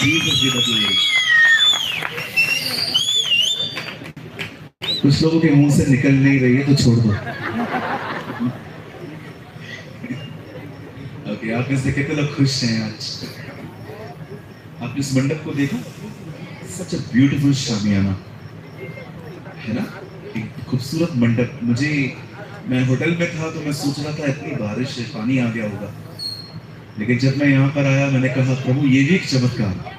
Jesus be the glory. कुछ लोगों के मुंह से निकल नहीं रही है तो छोड़ दो। ओके, आप में से कितने लोग खुश हैं आज? आपने इस मंडप को देखा? सच अ ब्यूटीफुल शामियाना है ना, एक खूबसूरत मंडप। मैं होटल में था तो मैं सोच रहा था इतनी बारिश है, पानी आ गया होगा, लेकिन जब मैं यहाँ पर आया मैंने कहा प्रभु ये भी एक चमत्कार है।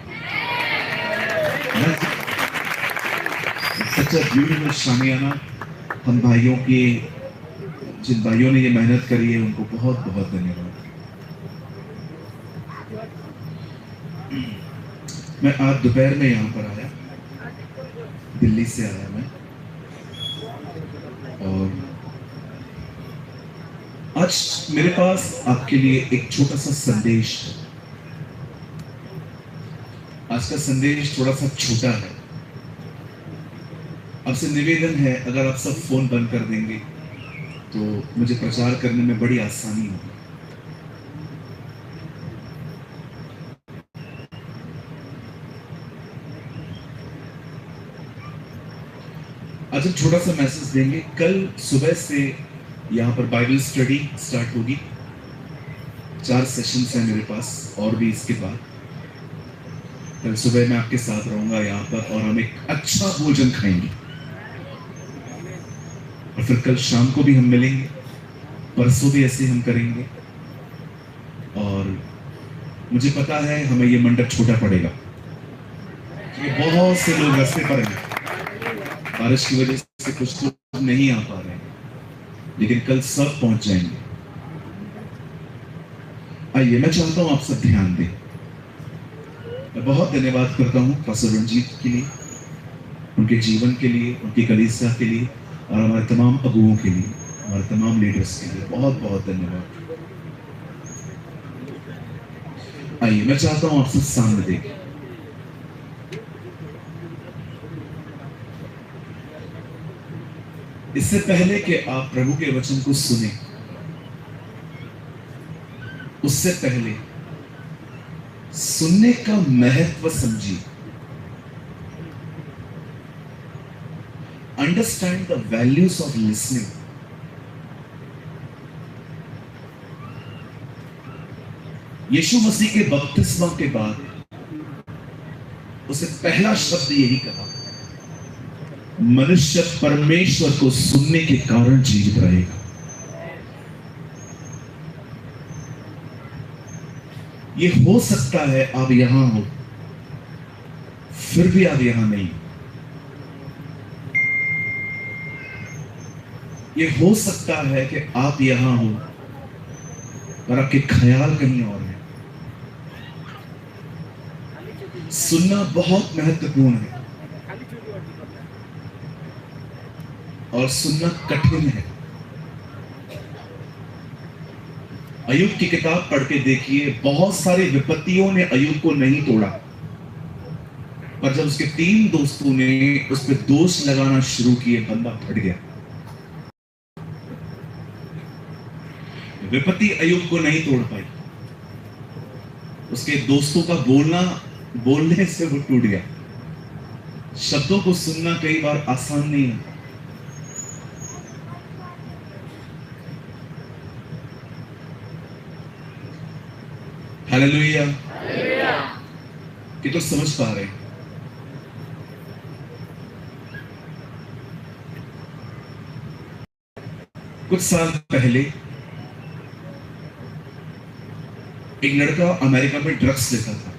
सच अ ब्यूटीफुल शामियाना। हम भाइयों की, जिन भाइयों ने ये मेहनत करी है उनको बहुत बहुत धन्यवाद। मैं आज दोपहर में यहाँ पर आया, दिल्ली से आया मैं, और आज मेरे पास आपके लिए एक छोटा सा संदेश है। आज का संदेश थोड़ा सा छोटा है। आपसे निवेदन है, अगर आप सब फोन बंद कर देंगे तो मुझे प्रचार करने में बड़ी आसानी होगी। आज हम छोटा सा मैसेज देंगे। कल सुबह से यहाँ पर बाइबल स्टडी स्टार्ट होगी। 4 सेशंस हैं मेरे पास, और भी इसके बाद। कल सुबह मैं आपके साथ रहूंगा यहाँ पर, और हम एक अच्छा भोजन खाएंगे, और फिर कल शाम को भी हम मिलेंगे, परसों भी ऐसे हम करेंगे। और मुझे पता है हमें ये मंडप छोटा पड़ेगा, बहुत से लोग रास्ते पर हैं, बारिश की वजह से कुछ लोग नहीं आ पा रहे हैं, लेकिन कल सब पहुंच जाएंगे। आइए, मैं चाहता हूं आप सब ध्यान दें। मैं बहुत धन्यवाद करता हूं पास्टर रंजीत के लिए, उनके जीवन के लिए, उनकी कलीसिया के लिए, और हमारे तमाम अगुओं के लिए, हमारे तमाम लीडर्स के लिए बहुत बहुत धन्यवाद। आइए, मैं चाहता हूं आप सब सामने देखें। इससे पहले कि आप प्रभु के वचन को सुने, उससे पहले सुनने का महत्व समझिए। Understand the values of listening. Yeshu Masih के बपतिस्मा के बाद उसे पहला शब्द यही कहा, मनुष्य परमेश्वर को सुनने के कारण जीवित रहेगा। ये हो सकता है आप यहां हो, फिर भी आप यहां नहीं। ये हो सकता है कि आप यहां हो और आपके ख्याल कहीं और हैं। सुनना बहुत महत्वपूर्ण है, और सुनना कठिन है। अय्यूब की किताब पढ़ के देखिए, बहुत सारी विपत्तियों ने अय्यूब को नहीं तोड़ा, पर जब उसके 3 दोस्तों ने उस पर दोष लगाना शुरू किए, बंदा फट गया। विपत्ति अय्यूब को नहीं तोड़ पाई, उसके दोस्तों का बोलने से वो टूट गया। शब्दों को सुनना कई बार आसान नहीं है। हालेलुया। कि तो समझ पा रहे हैं? कुछ साल पहले एक लड़का अमेरिका में ड्रग्स लेता था।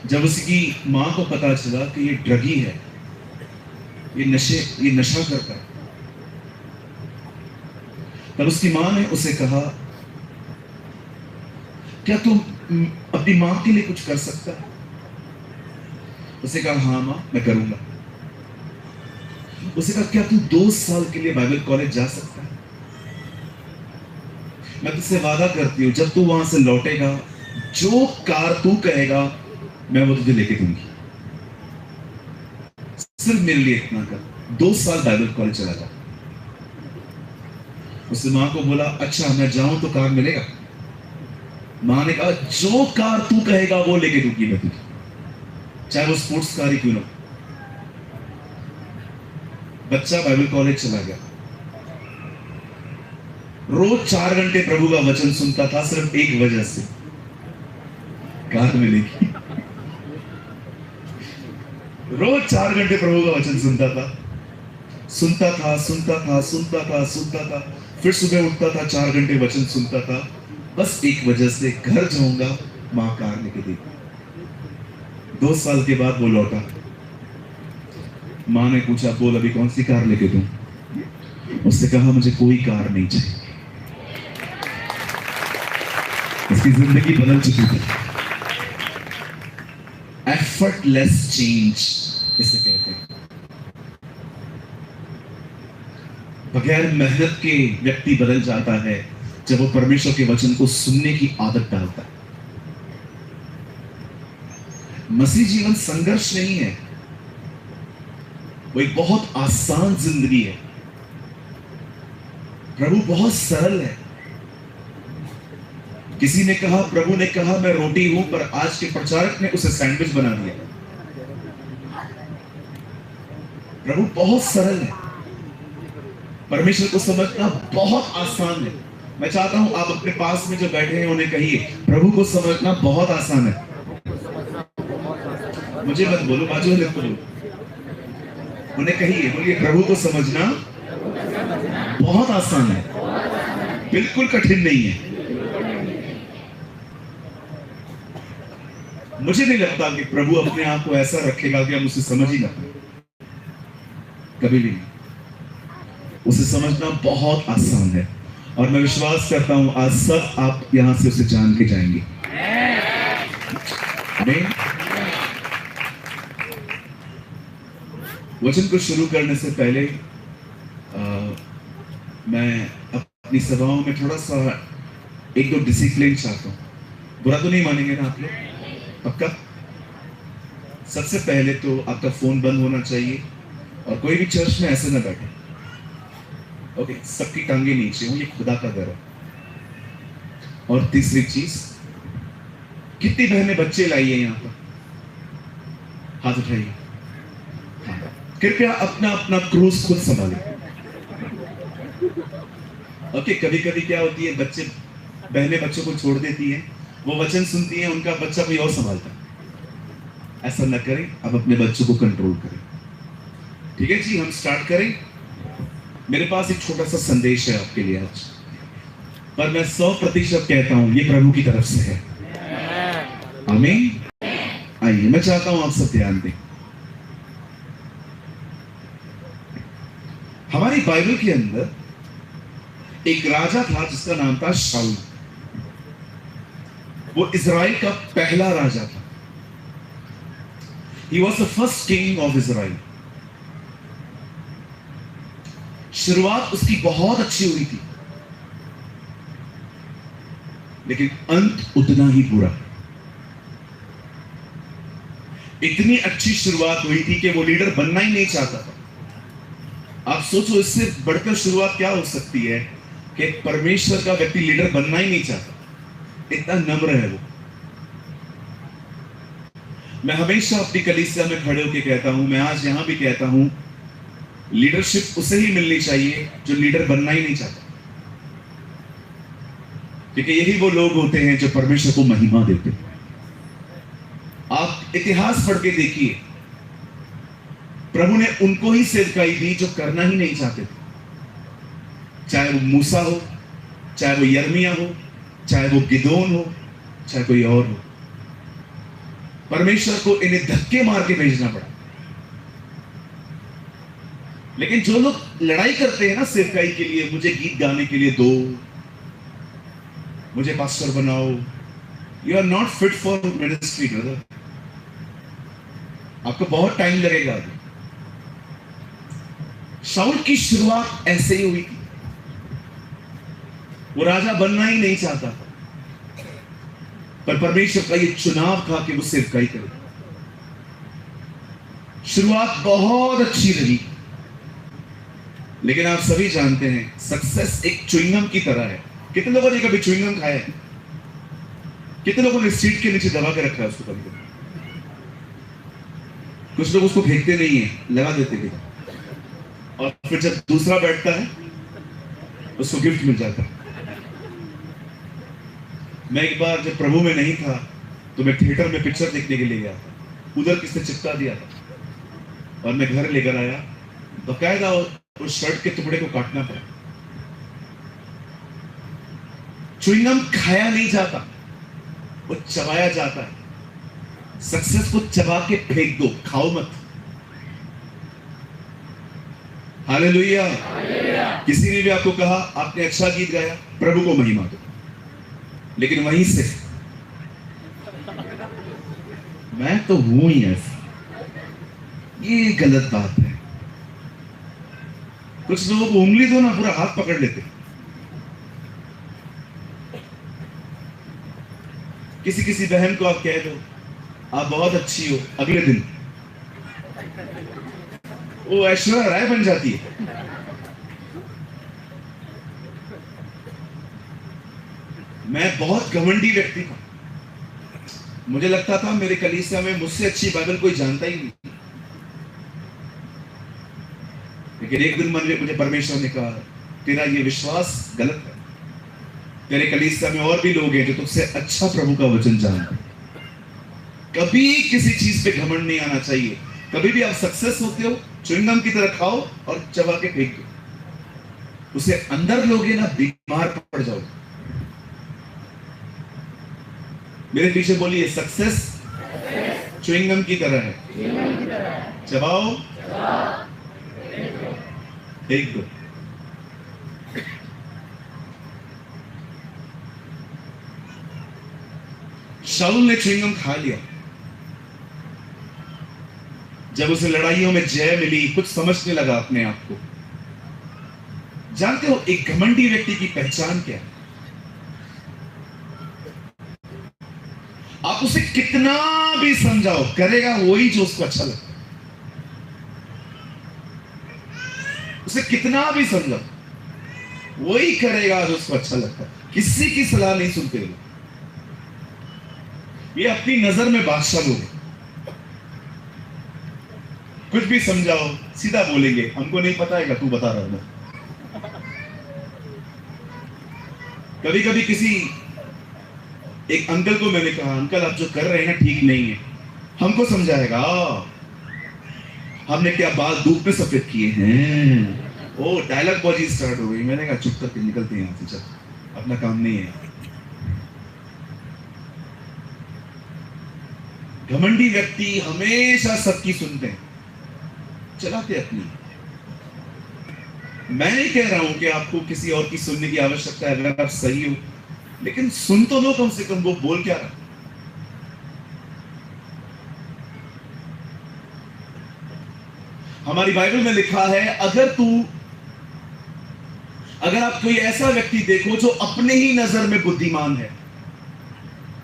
जब उसकी मां को पता चला कि ये ड्रगी है, ये नशा करता है, तब उसकी मां ने उसे कहा, क्या तुम अपनी मां के लिए कुछ कर सकता है? उसे कहा, हाँ मां, मैं करूंगा। उसे कहा, क्या तू 2 साल के लिए बाइबल कॉलेज जा सकता है? मैं तुझसे वादा करती हूं, जब तू वहां से लौटेगा, जो कार तू कहेगा मैं वो तुझे लेके दूंगी। सिर्फ मेरे लिए इतना कर, 2 साल बाइबल कॉलेज चला जा। उसने मां को बोला, अच्छा मैं जाऊं तो कार मिलेगा? मां ने कहा जो कार तू कहेगा वो लेके दूंगी मैं तुझे, चाहे वो स्पोर्ट्स कार ही क्यों ना। बच्चा बाइबल कॉलेज चला गया, रोज 4 घंटे प्रभु का वचन सुनता था, सिर्फ एक वजह से, कार मिलेगी। रोज 4 घंटे प्रभु का वचन सुनता था, सुनता था, सुनता था, सुनता था, सुनता था, फिर सुबह उठता था, 4 घंटे वचन सुनता था, बस एक वजह से, घर जाऊंगा मां कार लेके देगी। 2 साल के बाद वो लौटा, मां ने पूछा बोल अभी कौन सी कार लेके दूं? उसने कहा मुझे कोई कार नहीं चाहिए। उसकी जिंदगी बदल चुकी थी। एफर्टलेस चेंज इसे कहते हैं। बगैर मेहनत के व्यक्ति बदल जाता है जब वो परमेश्वर के वचन को सुनने की आदत डालता है। मसीह जीवन संघर्ष नहीं है, वो एक बहुत आसान जिंदगी है। प्रभु बहुत सरल है। किसी ने कहा, प्रभु ने कहा मैं रोटी हूं, पर आज के प्रचारक ने उसे सैंडविच बना दिया। प्रभु बहुत सरल है, परमेश्वर को समझना बहुत आसान है। मैं चाहता हूं आप अपने पास में जो बैठे हैं उन्हें कहिए प्रभु को समझना बहुत आसान है। मुझे मत बोलो, बाजू वाले को बोलो, उन्हें कहिए, बोलिए प्रभु को समझना बहुत आसान है, बिल्कुल कठिन नहीं है। मुझे नहीं लगता कि प्रभु अपने आप को ऐसा रखेगा कि हम उसे समझ ही ना पाए, कभी भी नहीं। उसे समझना बहुत आसान है और मैं विश्वास करता हूं आज सब आप यहां से उसे जान के जाएंगे। वचन को शुरू करने से पहले मैं अपनी सभाओं में थोड़ा सा 1-2 डिसिप्लिन चाहता हूं। बुरा तो नहीं मानेंगे ना आप लोग? पक्का? सबसे पहले तो आपका फोन बंद होना चाहिए और कोई भी चर्च में ऐसे ना बैठे। ओके, सबकी टांगे नीचे हो, ये खुदा का घर है। और तीसरी चीज, कितनी बहनें बच्चे लाइए यहां पर? हाथ उठाइए। हाँ, कृपया अपना अपना क्रूज खुद संभालें। ओके, कभी कभी क्या होती है, बहनें बच्चों को छोड़ देती हैं, वो वचन सुनती हैं, उनका बच्चा कोई और संभालता है। ऐसा न करें, अब अपने बच्चों को कंट्रोल करें। ठीक है जी, हम स्टार्ट करें। मेरे पास एक छोटा सा संदेश है आपके लिए आज, पर मैं 100% कहता हूं ये प्रभु की तरफ से है। आमीन। आइए, मैं चाहता हूं आप सब ध्यान दें। हमारी बाइबल के अंदर एक राजा था जिसका नाम था शाऊल। वो इजराइल का पहला राजा था। He was the first king of Israel. शुरुआत उसकी बहुत अच्छी हुई थी, लेकिन अंत उतना ही बुरा। इतनी अच्छी शुरुआत हुई थी कि वो लीडर बनना ही नहीं चाहता था। आप सोचो, इससे बढ़कर शुरुआत क्या हो सकती है कि परमेश्वर का व्यक्ति लीडर बनना ही नहीं चाहता। इतना नम्र है वो। मैं हमेशा अपनी कलीसिया में खड़े होकर कहता हूं, मैं आज यहां भी कहता हूं, लीडरशिप उसे ही मिलनी चाहिए जो लीडर बनना ही नहीं चाहता, क्योंकि यही वो लोग होते हैं जो परमेश्वर को महिमा देते हैं। आप इतिहास पढ़ के देखिए, प्रभु ने उनको ही सेवकाई दी जो करना ही नहीं चाहते थे। चाहे वो मूसा हो, चाहे वो यर्मिया हो, चाहे वो गिदोन हो, चाहे कोई और हो, परमेश्वर को इन्हें धक्के मार के भेजना पड़ा। लेकिन जो लोग लड़ाई करते हैं ना सेवकाई के लिए, मुझे गीत गाने के लिए दो, मुझे पास्टर बनाओ, you are not fit for ministry brother. आपको बहुत टाइम लगेगा अभी। शाऊल की शुरुआत ऐसे ही हुई थी। वो राजा बनना ही नहीं चाहता था, पर परमेश्वर का ये चुनाव था कि वो सेवकाई करे। शुरुआत बहुत अच्छी रही, लेकिन आप सभी जानते हैं सक्सेस एक च्युइंगम की तरह है। कितने लोगों ने कभी च्युइंगम खाया है? कितने लोगों ने सीट के नीचे दबा के रखा है उसको कभी कभी। कुछ लोग उसको फेंकते नहीं है, लगा देते हैं, और फिर जब दूसरा बैठता है उसको गिफ्ट मिल जाता है। मैं एक बार जब प्रभु में नहीं था तो मैं थिएटर में पिक्चर देखने के लिए गया था, उधर किसने चिपका दिया था और मैं घर लेकर आया, बकायदा उस शर्ट के टुकड़े को काटना पड़ा। च्युइंगम खाया नहीं जाता, वो चबाया जाता है। सक्सेस को चबा के फेंक दो, खाओ मत। हालेलुया। किसी ने भी आपको कहा आपने अच्छा गीत गाया, प्रभु को महिमा दो, लेकिन वहीं से मैं तो हूं ही ऐसा, ये गलत बात है। कुछ लोगों को उंगली दो ना, पूरा हाथ पकड़ लेते। किसी किसी बहन को आप कह दो आप बहुत अच्छी हो, अगले दिन वो ऐश्वर्या राय बन जाती है। मैं बहुत घमंडी व्यक्ति था, मुझे लगता था मेरे कलीसिया में मुझसे अच्छी बाइबल कोई जानता ही नहीं। लेकिन एक दिन मुझे परमेश्वर ने कहा तेरा ये विश्वास गलत है, तेरे कलीसिया में और भी लोग हैं जो तुझसे अच्छा प्रभु का वचन जानते हैं। कभी किसी चीज पे घमंड नहीं आना चाहिए। कभी भी आप सक्सेस होते हो, च्युइंगम की तरह खाओ और चबा के फेंक दो, उसे अंदर लोगे ना बीमार पड़ जाओगे। मेरे पीछे बोलिए, सक्सेस च्युइंगम की तरह है, चबाओ फेंक दो। शाऊल ने च्युइंगम खा लिया, जब उसे लड़ाइयों में जय मिली कुछ समझने लगा अपने आप को। जानते हो एक घमंडी व्यक्ति की पहचान क्या है? आप उसे कितना भी समझाओ, करेगा वही जो उसको अच्छा लगता है। उसे कितना भी समझाओ वही करेगा जो उसको अच्छा लगता है। किसी की सलाह नहीं सुनते लोग, ये अपनी नजर में बादशाह लोग। कुछ भी समझाओ सीधा बोलेंगे हमको नहीं पता है, तू बता रहा है। कभी कभी किसी एक अंकल को मैंने कहा अंकल आप जो कर रहे हैं ना ठीक नहीं है, हमको समझाएगा हमने क्या बाल धूप में सफेद किए हैं। ओ डायलॉग बाजी स्टार्ट हो गई। मैंने कहा चुप करके निकलते हैं यहां से, चल अपना काम नहीं है। घमंडी व्यक्ति हमेशा सबकी सुनते हैं, चलाते अपनी। मैं नहीं कह रहा हूं कि आपको किसी और की सुनने की आवश्यकता है अगर आप सही हो, लेकिन सुन तो लो कम से कम वो बोल क्या रहा। हमारी बाइबल में लिखा है अगर आप कोई ऐसा व्यक्ति देखो जो अपने ही नजर में बुद्धिमान है,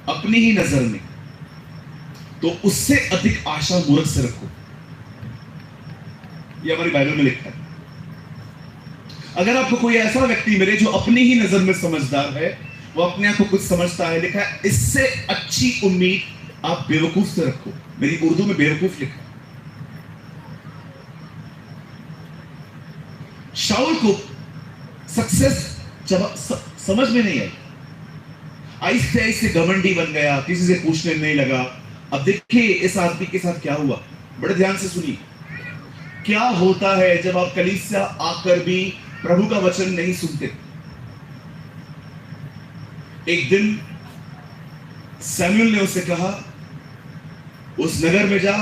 अपनी ही नजर में, तो उससे अधिक आशा मूर्ख से रखो। यह हमारी बाइबल में लिखा है। अगर आपको कोई ऐसा व्यक्ति मिले जो अपनी ही नजर में समझदार है, वो अपने आप को कुछ समझता है, लिखा है इससे अच्छी उम्मीद आप बेवकूफ से रखो। मेरी उर्दू में बेवकूफ लिखा। शाऊल को सक्सेस समझ में नहीं आई, आहिस्ते आहिस्ते घमंडी बन गया, किसी से पूछने नहीं लगा। अब देखिए इस आदमी के साथ क्या हुआ, बड़े ध्यान से सुनिए। क्या होता है जब आप कलीसिया आकर भी प्रभु का वचन नहीं सुनते? एक दिन सैमुएल ने उसे कहा उस नगर में जा,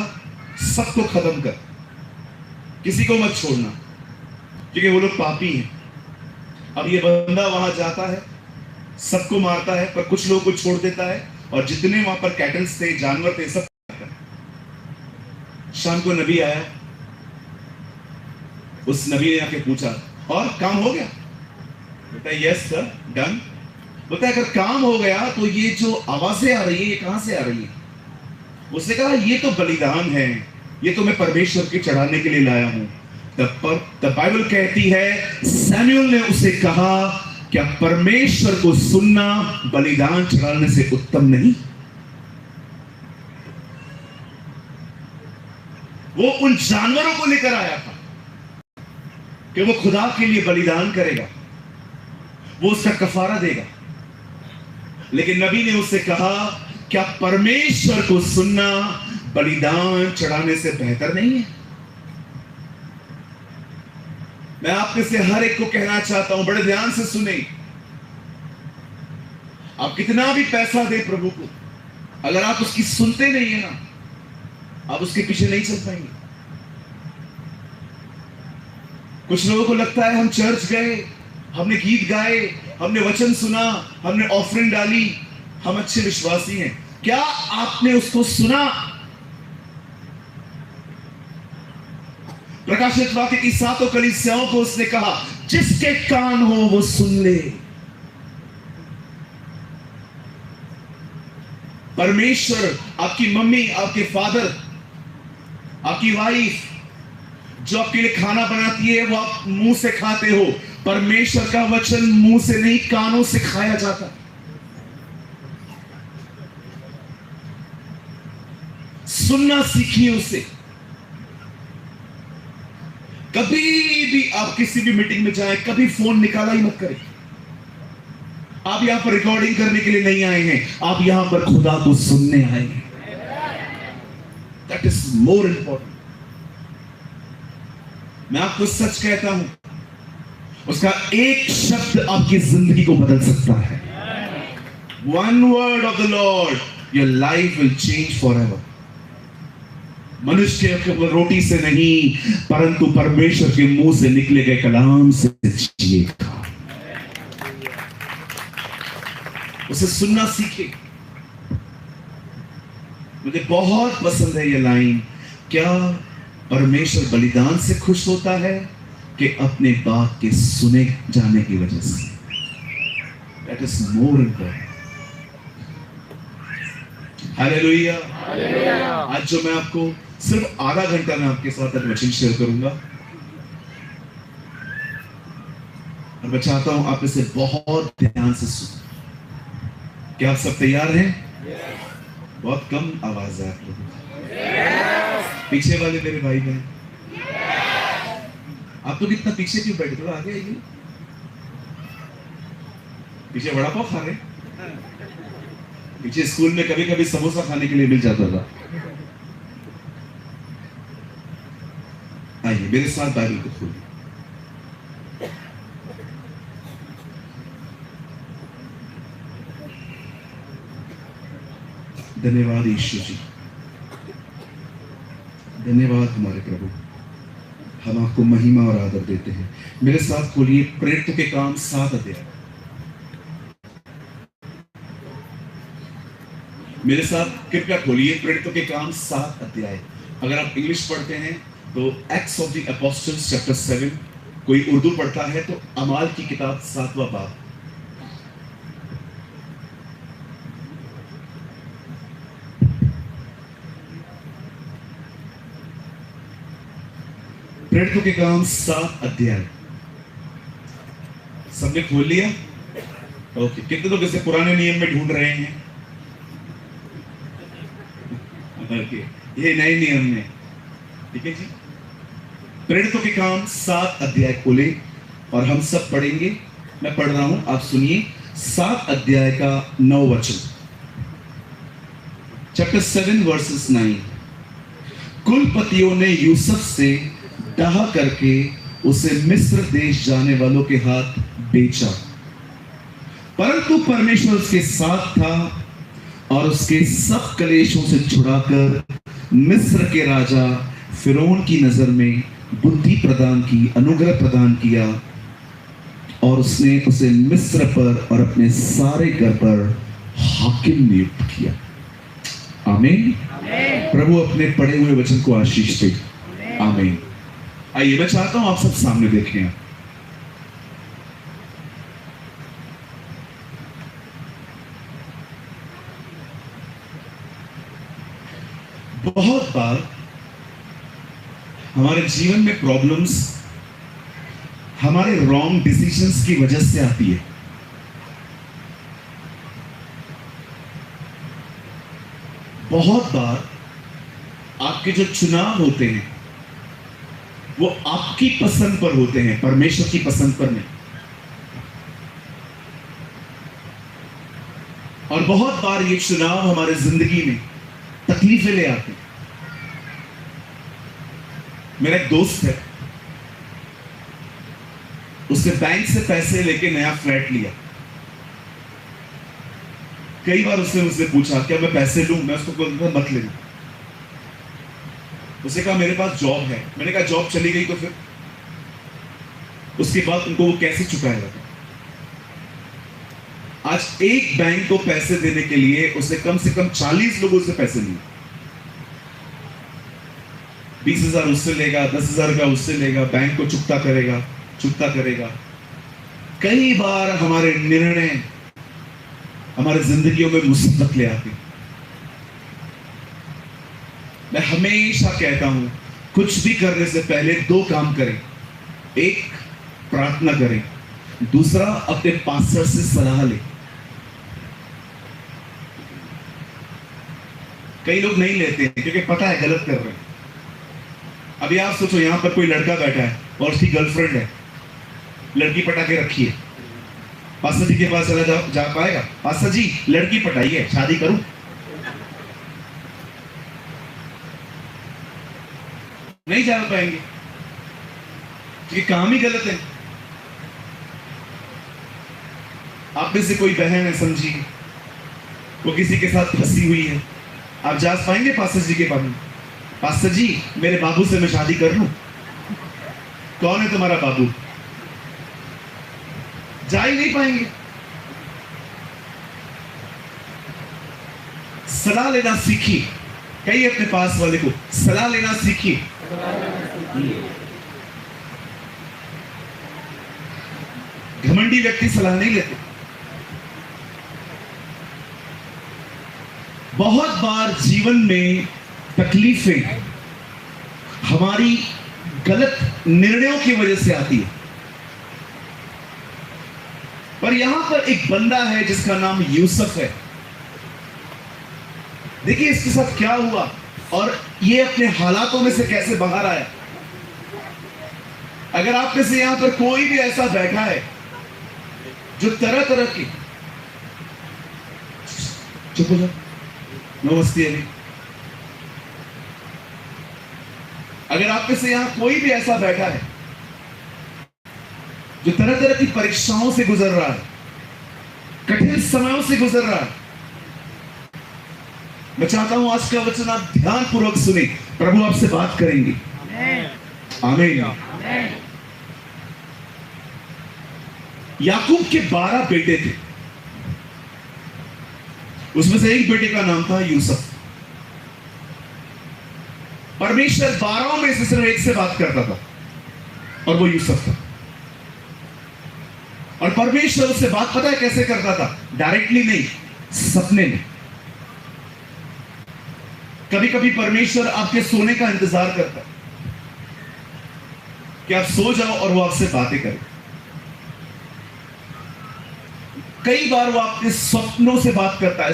सबको खत्म कर, किसी को मत छोड़ना, क्योंकि वो लोग पापी हैं। अब ये बंदा वहां जाता है, सबको मारता है, पर कुछ लोगों को छोड़ देता है, और जितने वहां पर कैटल्स थे, जानवर थे, सब। शाम को नबी आया, उस नबी ने आके पूछा और काम हो गया? बोलता है यस सर, डन। बोलता है अगर काम हो गया तो ये जो आवाजें आ रही है ये कहां से आ रही है? उसने कहा ये तो बलिदान है, ये तो मैं परमेश्वर के चढ़ाने के लिए लाया हूं। तब बाइबल कहती है सैमुएल ने उसे कहा क्या परमेश्वर को सुनना बलिदान चढ़ाने से उत्तम नहीं? वो उन जानवरों को लेकर आया था कि वो खुदा के लिए बलिदान करेगा, वो उसका कफारा देगा। लेकिन नबी ने उससे कहा, क्या परमेश्वर को सुनना बलिदान चढ़ाने से बेहतर नहीं है? मैं आप में से हर एक को कहना चाहता हूं, बड़े ध्यान से सुने। आप कितना भी पैसा दे प्रभु को, अगर आप उसकी सुनते नहीं है ना, आप उसके पीछे नहीं चल पाएंगे। कुछ लोगों को लगता है हम चर्च गए, हमने गीत गाए, हमने वचन सुना, हमने ऑफरिंग डाली, हम अच्छे विश्वासी हैं। क्या आपने उसको सुना? प्रकाशित वाक्य की 7 कलीसियाओं को उसने कहा, जिसके कान हो वो सुन ले। परमेश्वर, आपकी मम्मी, आपके फादर, आपकी वाइफ जो आपके लिए खाना बनाती है, वो आप मुंह से खाते हो। परमेश्वर का वचन मुंह से नहीं, कानों से खाया जाता। सुनना सीखिए उसे। कभी भी आप किसी भी मीटिंग में जाएं, कभी फोन निकाला ही मत करें। आप यहां पर रिकॉर्डिंग करने के लिए नहीं आए हैं, आप यहां पर खुदा को सुनने आए हैं। That is more important. मैं आपको सच कहता हूं, उसका एक शब्द आपकी जिंदगी को बदल सकता है। One word of the Lord, your life will change forever. मनुष्य के रोटी से नहीं, परंतु परमेश्वर के मुंह से निकले गए कलाम से जिएगा। उसे सुनना सीखे। मुझे बहुत पसंद है ये लाइन, क्या परमेश्वर बलिदान से खुश होता है कि अपने बात के सुने जाने की वजह से? That is more important. Hallelujah. आज जो मैं आपको सिर्फ आधा घंटा में आपके साथ एक वचन शेयर करूंगा, और मैं चाहता हूं आप इसे बहुत ध्यान से सुनो। क्या आप सब तैयार हैं? बहुत कम आवाज है आप लोगों की। पीछे वाले मेरे भाई बहन, आप लोग इतना पीछे क्यों बैठे? थोड़ा आगे आइए। पीछे वड़ा पाव खा रहे? पीछे स्कूल में कभी कभी समोसा खाने के लिए मिल जाता था। आइए मेरे साथ बाइबल को खोलिए। धन्यवाद यीशु जी, धन्यवाद हमारे प्रभु। हम आपको महिमा और आदर देते हैं। मेरे साथ खोलिए प्रेरितों के काम 7 अध्याय। मेरे साथ कृपया खोलिए प्रेरितों के काम 7 अध्याय। अगर आप इंग्लिश पढ़ते हैं तो acts of the apostles chapter 7, कोई उर्दू पढ़ता है तो अमाल की किताब 7वां बाब। प्रेरितों के काम 7 अध्याय। सबने खोल लिया? ओके। कितने लोग इसे पुराने नियम में ढूंढ रहे हैं? ओके, ये नए नियम में। ठीक है जी। प्रेरितों के काम 7 अध्याय खोले और हम सब पढ़ेंगे। मैं पढ़ रहा हूं, आप सुनिए। 7 अध्याय का 9 वचन, चैप्टर 7 वर्सेस 9। कुलपतियों ने यूसुफ से डाह करके उसे मिस्र देश जाने वालों के हाथ बेचा, परंतु परमेश्वर उसके साथ था और उसके सब कलेशों से छुड़ाकर मिस्र के राजा फिरौन की नजर में बुद्धि प्रदान की, अनुग्रह प्रदान किया, और उसने उसे मिस्र पर और अपने सारे घर पर हाकिम नियुक्त किया। आमीन। प्रभु अपने पढ़े हुए वचन को आशीष दे। आमीन। आइए, मैं चाहता हूं आप सब सामने देखें। बहुत बार हमारे जीवन में प्रॉब्लम्स हमारे रॉन्ग डिसीजंस की वजह से आती है। बहुत बार आपके जो चुनाव होते हैं वो आपकी पसंद पर होते हैं, परमेश्वर की पसंद पर नहीं। और बहुत बार ये चुनाव हमारे जिंदगी में तकलीफें ले आते हैं। मेरा एक दोस्त है, उसने बैंक से पैसे लेके नया फ्लैट लिया। कई बार उसने मुझसे पूछा क्या मैं पैसे लूं, मैं उसको बोलता मत लेना। उसने कहा मेरे पास जॉब है। मैंने कहा जॉब चली गई तो फिर उसके बाद उनको वो कैसे चुकाएगा? आज एक बैंक को पैसे देने के लिए उसने कम से कम 40 लोगों से पैसे लिए। 20,000 उससे लेगा, 10,000 का उससे लेगा, बैंक को चुकता करेगा। कई बार हमारे निर्णय हमारे जिंदगियों में मुसीबत ले आते। मैं हमेशा कहता हूं कुछ भी करने से पहले 2 काम करें। एक, प्रार्थना करें। दूसरा, अपने पास्टर से सलाह लें। कई लोग नहीं लेते हैं क्योंकि पता है गलत कर रहे हैं। अभी आप सोचो यहां पर कोई लड़का बैठा है और उसकी गर्लफ्रेंड है, लड़की पटा के रखी है। पास्टर जी के पास चला जा पाएगा? पास्टर जी लड़की पटाई है, शादी करूं? नहीं जा पाएंगे क्योंकि काम ही गलत है। आप में से कोई बहन है, समझिए वो किसी के साथ फंसी हुई है, आप जा पाएंगे पास्टर जी के पास? पास्टर जी मेरे बाबू से मैं शादी कर लूं? कौन है तुम्हारा बाबू? जा ही नहीं पाएंगे। सलाह लेना सीखिए। कहिए अपने पास वाले को, सलाह लेना सीखिए। घमंडी व्यक्ति सलाह नहीं लेते। बहुत बार जीवन में तकलीफें हमारी गलत निर्णयों की वजह से आती है। पर यहां पर एक बंदा है जिसका नाम यूसुफ है। देखिए इसके साथ क्या हुआ और ये अपने हालातों में से कैसे बाहर आया। अगर आप में से यहां पर कोई भी ऐसा बैठा है जो तरह तरह की, चुप हो जाओ, नमस्ते। अगर आप में से यहां कोई भी ऐसा बैठा है जो तरह तरह की परीक्षाओं से गुजर रहा है, कठिन समयों से गुजर रहा है, मैं चाहता हूं आज का वचन आप ध्यान पूर्वक सुने। प्रभु आपसे बात करेंगे। आमीन। याकूब के 12 बेटे थे, उसमें से एक बेटे का नाम था यूसुफ। परमेश्वर 12 में से सिर्फ एक से बात करता था और वो यूसुफ था। और परमेश्वर उससे बात पता है कैसे करता था? डायरेक्टली नहीं, सपने में। कभी कभी परमेश्वर आपके सोने का इंतजार करता है कि आप सो जाओ और वो आपसे बातें करे। कई बार वो आपके सपनों से बात करता है,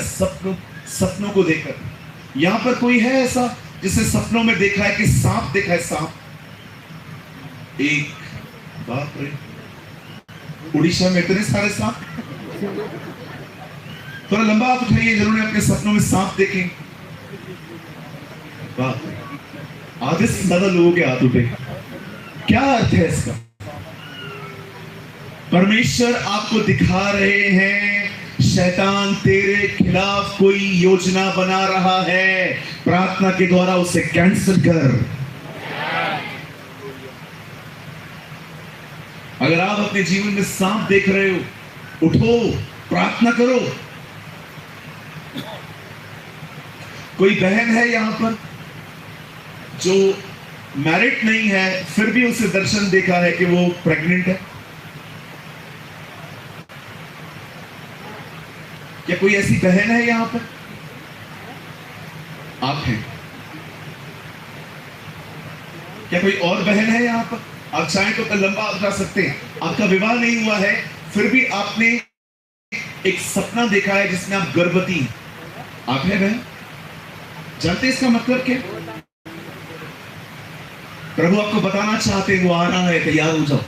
सपनों को देखकर। यहां पर कोई है ऐसा जिसे सपनों में देखा है कि सांप देखा है? सांप, एक, बाप रे, उड़ीसा में इतने सारे सांप। थोड़ा लंबा हाथ उठाइए जिन्होंने अपने सपनों में सांप देखे। बाप रे, आधे से ज्यादा लोगों के हाथ उठे। क्या अर्थ है इसका? परमेश्वर आपको दिखा रहे हैं शैतान तेरे खिलाफ कोई योजना बना रहा है, प्रार्थना के द्वारा उसे कैंसिल कर। अगर आप अपने जीवन में सांप देख रहे हो, उठो, प्रार्थना करो। कोई बहन है यहां पर जो मैरिड नहीं है, फिर भी उसे दर्शन देखा है कि वो प्रेग्नेंट है? क्या कोई ऐसी बहन है यहां पर? आप हैं? क्या कोई और बहन है यहां पर? आप चाहें तो लंबा उठा सकते हैं। आपका विवाह नहीं हुआ है, फिर भी आपने एक सपना देखा है जिसमें आप गर्भवती हैं। आप हैं बहन? जानते हैं इसका मतलब क्या? प्रभु आपको बताना चाहते हैं वो आ रहा है, तैयार हो जाओ।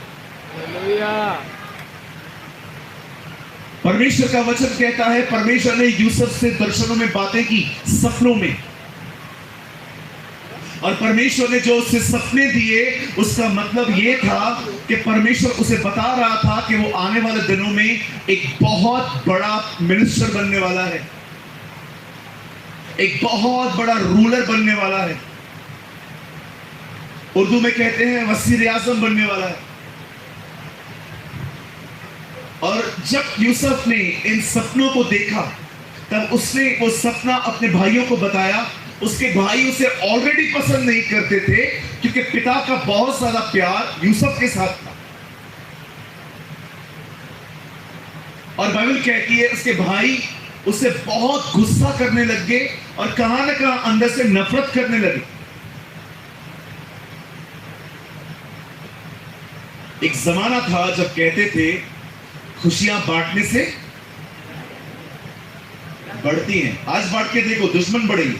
परमेश्वर का वचन कहता है परमेश्वर ने यूसुफ से दर्शनों में बातें की, सपनों में, और परमेश्वर ने जो उसे सपने दिए उसका मतलब ये था कि परमेश्वर उसे बता रहा था कि वो आने वाले दिनों में एक बहुत बड़ा मिनिस्टर बनने वाला है, एक बहुत बड़ा रूलर बनने वाला है। उर्दू में कहते हैं वजीर आजम बनने वाला है। और जब यूसुफ ने इन सपनों को देखा तब उसने वो सपना अपने भाइयों को बताया। उसके भाई उसे ऑलरेडी पसंद नहीं करते थे क्योंकि पिता का बहुत ज्यादा प्यार यूसुफ के साथ था, और बाइबल कहती है उसके भाई उसे बहुत गुस्सा करने लग गए और कहां ना कहां अंदर से नफरत करने लगे। एक जमाना था जब कहते थे खुशियां बांटने से बढ़ती हैं। आज बांट के देखो दुश्मन बढ़ेगी।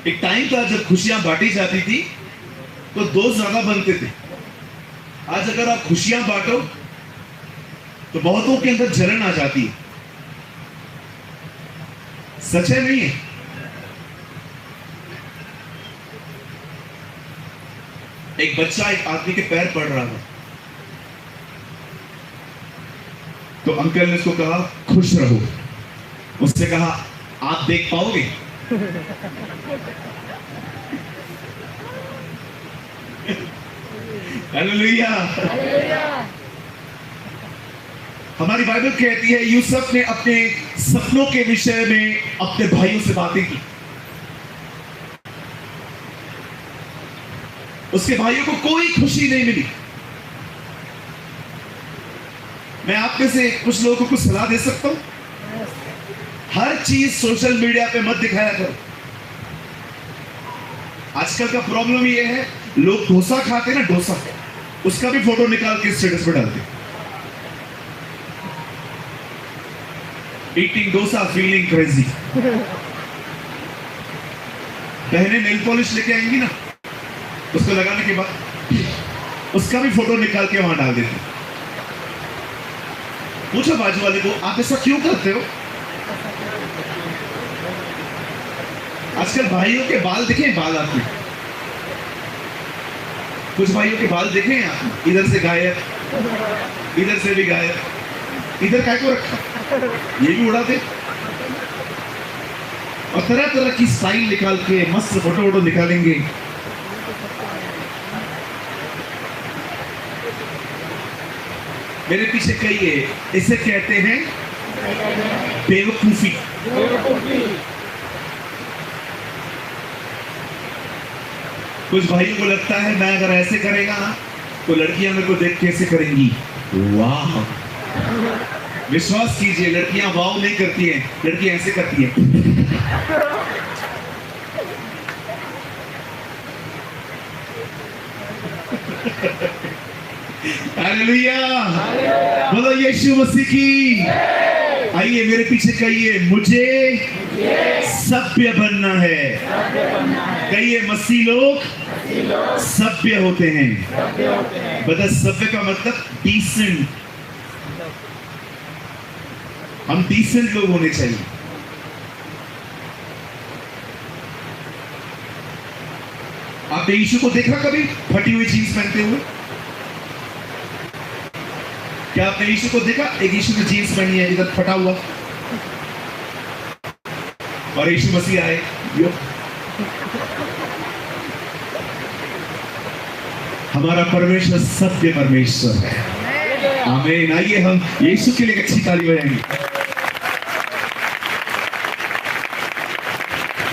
एक टाइम था जब खुशियां बांटी जाती थी तो दोस्त ज्यादा बनते थे। आज अगर आप खुशियां बांटो तो बहुतों के अंदर जलन आ जाती है। सच है नहीं है? एक बच्चा एक आदमी के पैर पड़ रहा था तो अंकल ने उसको कहा खुश रहो। उससे कहा आप देख पाओगे? हालेलुया। हमारी बाइबल कहती है यूसुफ ने अपने सपनों के विषय में अपने भाइयों से बातें की। उसके भाइयों को कोई खुशी नहीं मिली। मैं आप में से कुछ लोगों को कुछ सलाह दे सकता हूं, हर चीज सोशल मीडिया पे मत दिखाया करो। आजकल का प्रॉब्लम ये है लोग डोसा खाते ना, डोसा उसका भी फोटो निकाल के स्टेटस पे डालते। Eating dosa feeling crazy. बहनें नेल पॉलिश लेके आएंगी ना, उसको लगाने के बाद उसका भी फोटो निकाल के वहां डाल देते। पूछो बाजू वाले को आप ऐसा क्यों करते हो? आजकल भाइयों के बाल दिखे? बाल आपके कुछ भाइयों के बाल देखे हैं आपने? इधर से गायब, इधर से भी गायब। इधर काय को रखा? ये भी उड़ा दे। और तरह तरह की स्टाइल निकाल के मस्त फोटो वोटो निकालेंगे। मेरे पीछे कहिए, इसे कहते हैं बेवकूफी। कुछ भाइयों को लगता है मैं अगर ऐसे करेगा ना तो लड़कियां मेरे को देख कैसे करेंगी। वाह, विश्वास कीजिए लड़कियां वाव नहीं करती हैं, लड़कियां ऐसे करती हैं। हालेलुया, बोलो यीशु मसीह की। आइए मेरे पीछे कहिए मुझे सभ्य बनना है। कहिए मसीह लोग सभ्य होते हैं। बता सभ्य का मतलब डिसेंट। हम डिसेंट लोग होने चाहिए। आपने यीशु को देखा कभी फटी हुई जीन्स पहनते हुए? क्या आपने यीशु को देखा? एक यीशु ने जीन्स पहनी है इधर फटा हुआ, और यीशु मसीह आए यो। हमारा परमेश्वर सत्य परमेश्वर है। आमीन। आइए हम यीशु के लिए अच्छी ताली बजाएंगे।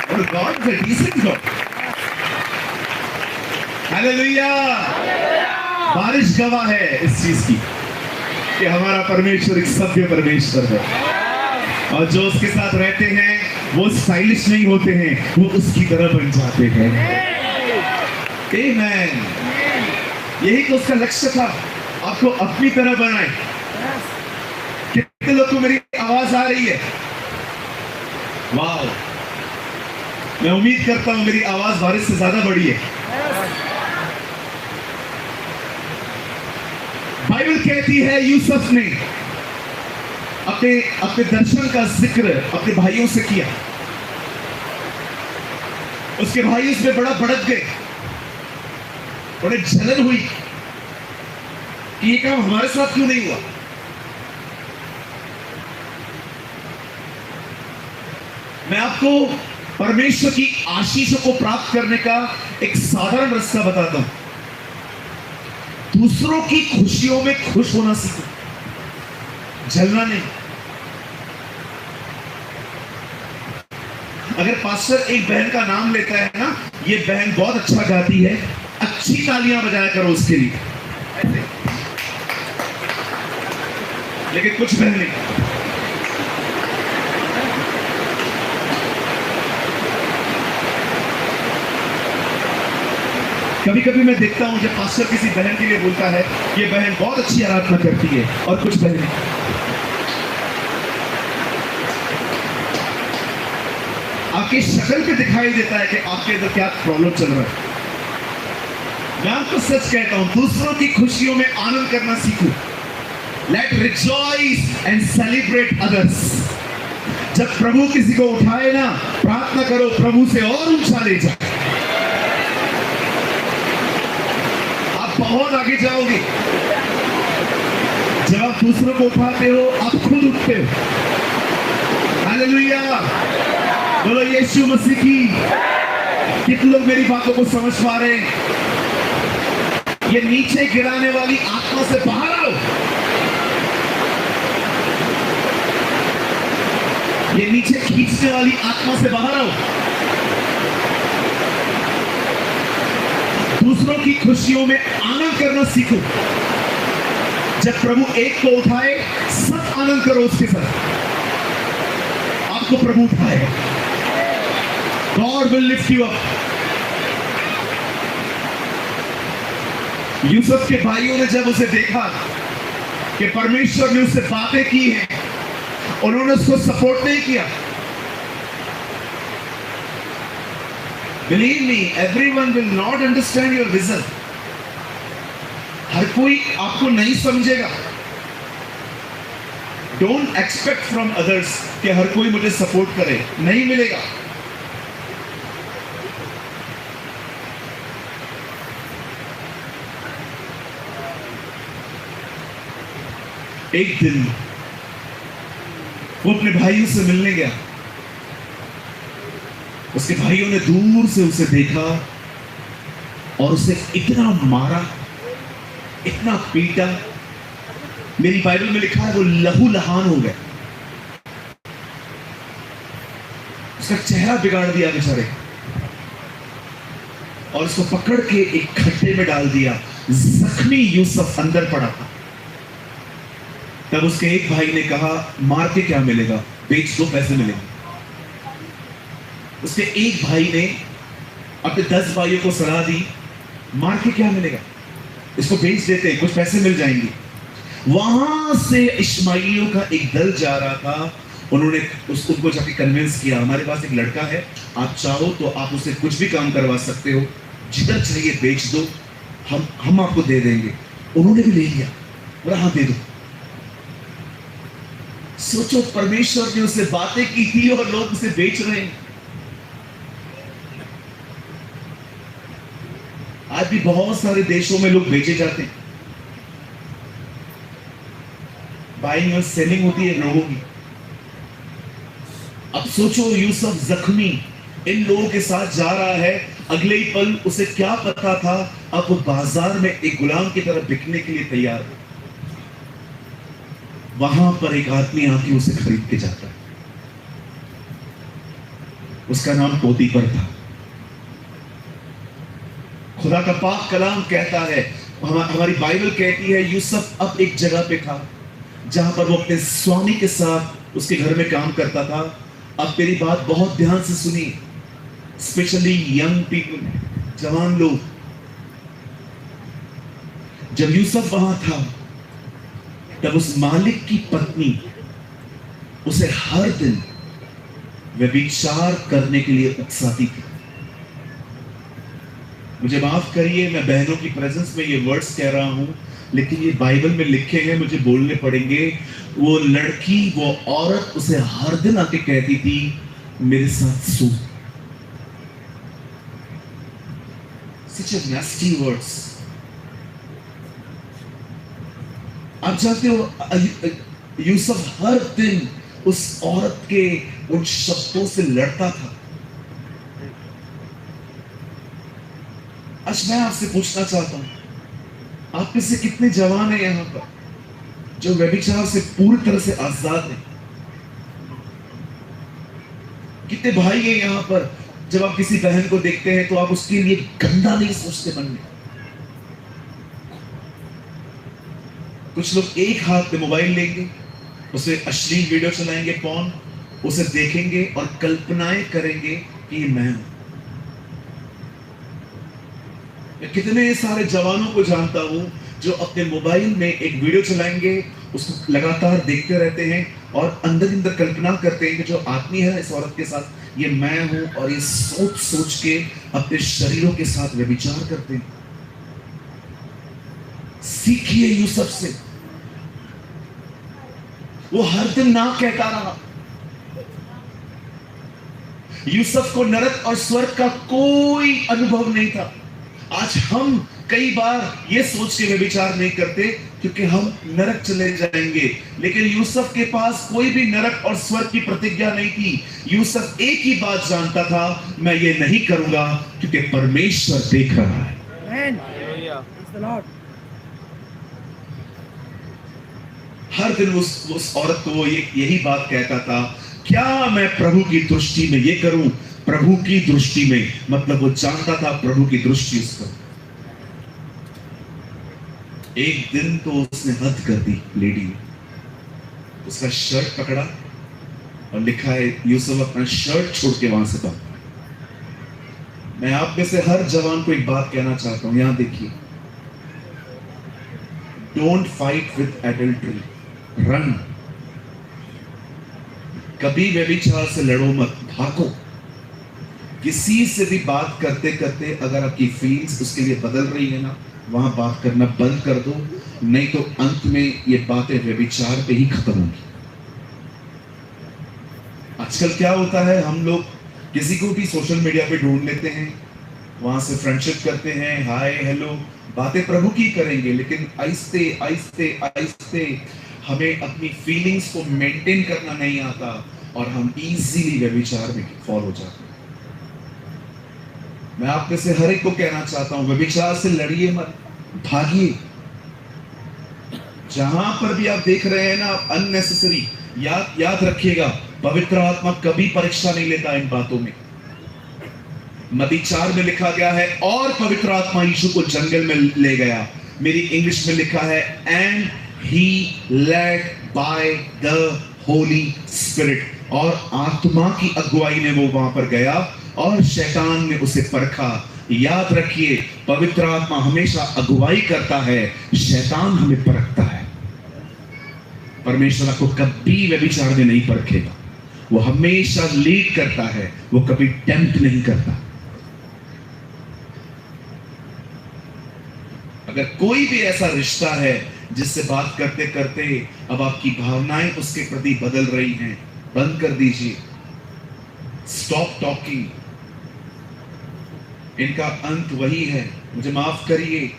और God is a decent God. Hallelujah. बारिश गवाह है इस चीज की कि हमारा परमेश्वर एक सभ्य परमेश्वर है, और जो उसके साथ रहते हैं वो स्टाइलिश नहीं होते हैं, वो उसकी तरह बन जाते हैं। आमीन। यही तो उसका लक्ष्य था, आपको अपनी तरह बनाए। कितने लोग को मेरी आवाज आ रही है? वाह, मैं उम्मीद करता हूं मेरी आवाज बारिश से ज्यादा बड़ी है। बाइबल कहती है यूसुफ ने अपने अपने दर्शन का जिक्र अपने भाइयों से किया। उसके भाई उसमें बड़ा भड़क गए, बड़े जलन हुई कि ये काम हमारे साथ क्यों नहीं हुआ। मैं आपको परमेश्वर की आशीषों को प्राप्त करने का एक साधारण रास्ता बताता हूं। दूसरों की खुशियों में खुश होना सीखो, जलना नहीं। अगर पास्टर एक बहन का नाम लेता है ना, ये बहन बहुत अच्छा गाती है, अच्छी तालियां बजाया करो उसके लिए। लेकिन कुछ बहनें कभी कभी मैं देखता हूं जब पास्टर किसी बहन के लिए बोलता है ये बहन बहुत अच्छी आराधना करती है, और कुछ बहनें आपकी शक्ल पे दिखाई देता है कि आपके अंदर क्या प्रॉब्लम चल रहा है। मैं आपको सच कहता हूं, दूसरों की खुशियों में आनंद करना सीखो। Let rejoice and celebrate others. जब प्रभु किसी को उठाए ना, प्रार्थना करो प्रभु से और ऊंचा ले जाए, आप बहुत आगे जाओगे। जब आप दूसरों को उठाते हो, आप खुद उठते हो। हालेलुया, बोलो यीशु मसीह की। कितने लोग मेरी बातों को समझ पा रहे हैं? ये नीचे गिराने वाली आत्मा से बाहर आओ। ये नीचे खींचने वाली आत्मा से बाहर आओ। दूसरों की खुशियों में आनंद करना सीखो। जब प्रभु एक को उठाए, सब आनंद करो उसके साथ। आपको प्रभु उठाएगा। God will lift you up. Yusuf के भाइयों ने जब उसे देखा कि परमेश्वर ने उससे बातें की हैं, उन्होंने उसको सपोर्ट नहीं किया। Believe me, everyone will not understand your vision. हर कोई आपको नहीं समझेगा। Don't expect from others कि हर कोई मुझे सपोर्ट करे, नहीं मिलेगा। एक दिन वो अपने भाइयों से मिलने गया। उसके भाइयों ने दूर से उसे देखा और उसे इतना मारा, इतना पीटा, मेरी बाइबल में लिखा है वो लहूलुहान हो गया। उसका चेहरा बिगाड़ दिया बेचारे, और उसको पकड़ के एक खड्डे में डाल दिया। जख्मी यूसुफ अंदर पड़ा था। तब उसके एक भाई ने कहा, मार के क्या मिलेगा, बेच दो, पैसे मिलेंगे। उसके एक भाई ने अपने 10 भाइयों को सलाह दी, मार के क्या मिलेगा, इसको बेच देते, कुछ पैसे मिल जाएंगे। वहां से इश्माइलियों का एक दल जा रहा था। उन्होंने उनको जाके कन्विंस किया, हमारे पास एक लड़का है, आप चाहो तो आप उससे कुछ भी काम करवा सकते हो, जिधर चाहिए बेच दो, हम आपको दे देंगे। उन्होंने भी ले लिया, बोला हाँ दे दो। सोचो, परमेश्वर ने उससे बातें की थी और लोग उसे बेच रहे हैं। आज भी बहुत सारे देशों में लोग बेचे जाते हैं। बाइंग और सेलिंग होती है लोगों की। अब सोचो, यूसुफ जख्मी इन लोगों के साथ जा रहा है, अगले ही पल उसे क्या पता था, अब वो बाजार में एक गुलाम की तरह बिकने के लिए तैयार है। वहां पर एक आदमी आके उसे खरीद के जाता है। उसका नाम पोतीफर था। खुदा का पाक कलाम कहता है, हमारी बाइबल कहती है, यूसुफ अब एक जगह पे था जहां पर वो अपने स्वामी के साथ उसके घर में काम करता था। अब मेरी बात बहुत ध्यान से सुनी, स्पेशली यंग पीपल, जवान लोग। जब यूसुफ वहां था, तब उस मालिक की पत्नी उसे हर दिन व्यभिचार करने के लिए उकसाती थी। मुझे माफ करिए, मैं बहनों की प्रेजेंस में ये वर्ड्स कह रहा हूं, लेकिन ये बाइबल में लिखे हैं, मुझे बोलने पड़ेंगे। वो लड़की, वो औरत उसे हर दिन आके कहती थी मेरे साथ सो। Such a nasty words। आप जानते हो यूसुफ हर दिन उस औरत के उन शब्दों से लड़ता था। आज मैं आपसे पूछना चाहता हूं, आप में से कितने जवान हैं यहां पर जो व्यभिचार से पूरी तरह से आजाद हैं? कितने भाई हैं यहां पर जब आप किसी बहन को देखते हैं तो आप उसके लिए गंदा नहीं सोचते मन में? कुछ लोग एक हाथ में मोबाइल लेंगे, उसे अश्लील वीडियो चलाएंगे, पॉर्न, उसे देखेंगे और कल्पनाएं करेंगे कि ये मैं हूं। मैं कितने सारे जवानों को जानता हूं जो अपने मोबाइल में एक वीडियो चलाएंगे, उसको लगातार देखते रहते हैं और अंदर अंदर कल्पना करते हैं कि जो आदमी है इस औरत के साथ ये मैं हूं, और ये सोच सोच के अपने शरीरों के साथ व्यभिचार करते हैं। सीखिए यूसुफ से। वो हर दिन ना कहता रहा। यूसुफ को नरक और स्वर्ग का कोई अनुभव नहीं था। आज हम कई बार ये सोच के व्यभिचार नहीं करते क्योंकि हम नरक चले जाएंगे, लेकिन यूसुफ के पास कोई भी नरक और स्वर्ग की प्रतिज्ञा नहीं थी। यूसुफ एक ही बात जानता था, मैं ये नहीं करूंगा क्योंकि परमेश्वर देख रहा है। हर दिन उस औरत को वो यही बात कहता था, क्या मैं प्रभु की दृष्टि में ये करूं? प्रभु की दृष्टि में मतलब वो जानता था प्रभु की दृष्टि उस पर। एक दिन तो उसने हद कर दी लेडी ने, उसका शर्ट पकड़ा और लिखा है यूसुफ अपना शर्ट छोड़ के वहां से भागा। मैं आप में से हर जवान को एक बात कहना चाहता हूं, यहां देखिए, don't fight with adultery, run. कभी व्यभिचार से लड़ो मत, भागो। किसी से भी बात करते करते अगर आपकी फीलिंग्स उसके लिए बदल रही है ना, वहां बात करना बंद कर दो, नहीं तो अंत में ये बातें व्यभिचार पे ही खत्म होंगी। आजकल क्या होता है, हम लोग किसी को भी सोशल मीडिया पे ढूंढ लेते हैं, वहां से फ्रेंडशिप करते हैं, हाय हेलो, बातें प्रभु की करेंगे, लेकिन आहिस्ते आहिस्ते आहिस्ते हमें अपनी फीलिंग्स को मेंटेन करना नहीं आता और हम इजीली व्यभिचार में फॉल हो जाते हैं। मैं आप में से हर एक को कहना चाहता हूं, व्यभिचार से लड़िए मत, भागिए। जहां पर भी आप देख रहे हैं ना अननेसेसरी, याद रखिएगा, पवित्र आत्मा कभी परीक्षा नहीं लेता इन बातों में। मत्ती 4 में लिखा गया है, और पवित्र आत्मा यीशु को जंगल में ले गया। मेरी इंग्लिश में लिखा है, and he led by the Holi spirit. और आत्मा की अगुवाई में वो वहां पर गया और शैतान ने उसे परखा। याद रखिए, पवित्र आत्मा हमेशा अगुवाई करता है, शैतान हमें परखता है। परमेश्वर आपको कभी व्यभिचार में नहीं परखेगा, वो हमेशा लीड करता है, वो कभी टेम्प्ट नहीं करता। अगर कोई भी ऐसा रिश्ता है जिससे बात करते करते अब आपकी भावनाएं उसके प्रति बदल रही हैं, बंद कर दीजिए। Stop talking. इनका अंत वही है। मुझे माफ करिए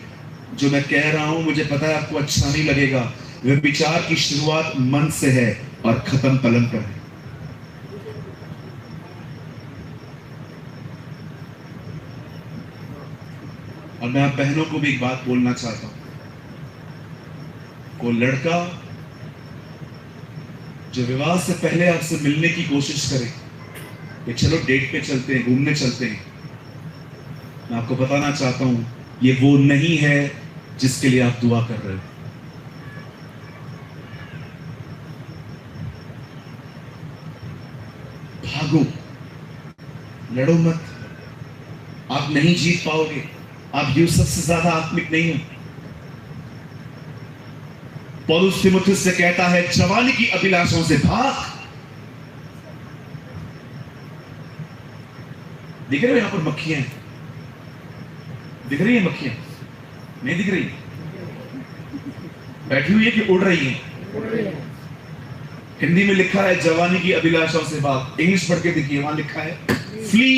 जो मैं कह रहा हूं, मुझे पता है आपको अच्छा नहीं लगेगा। व्यभिचार की शुरुआत मन से है और खत्म पलंग पर है। और मैं आप बहनों को भी एक बात बोलना चाहता हूं, को लड़का जो विवाह से पहले आपसे मिलने की कोशिश करे कि चलो डेट पे चलते हैं, घूमने चलते हैं, मैं आपको बताना चाहता हूं, ये वो नहीं है जिसके लिए आप दुआ कर रहे हो। भागो, लड़ो मत, आप नहीं जीत पाओगे। आप यूसुफ से ज्यादा आत्मिक नहीं हो। पौलुस तीमुथियुस से कहता है, जवानी की अभिलाषाओं से भाग। दिख रहे हो? यहां पर मक्खियां हैं, दिख रही है मक्खियां? नहीं दिख रही? बैठी हुई है कि उड़ रही है? हिंदी में लिखा है जवानी की अभिलाषाओं से भाग, इंग्लिश पढ़ के देखिए, वहां लिखा है फ्ली।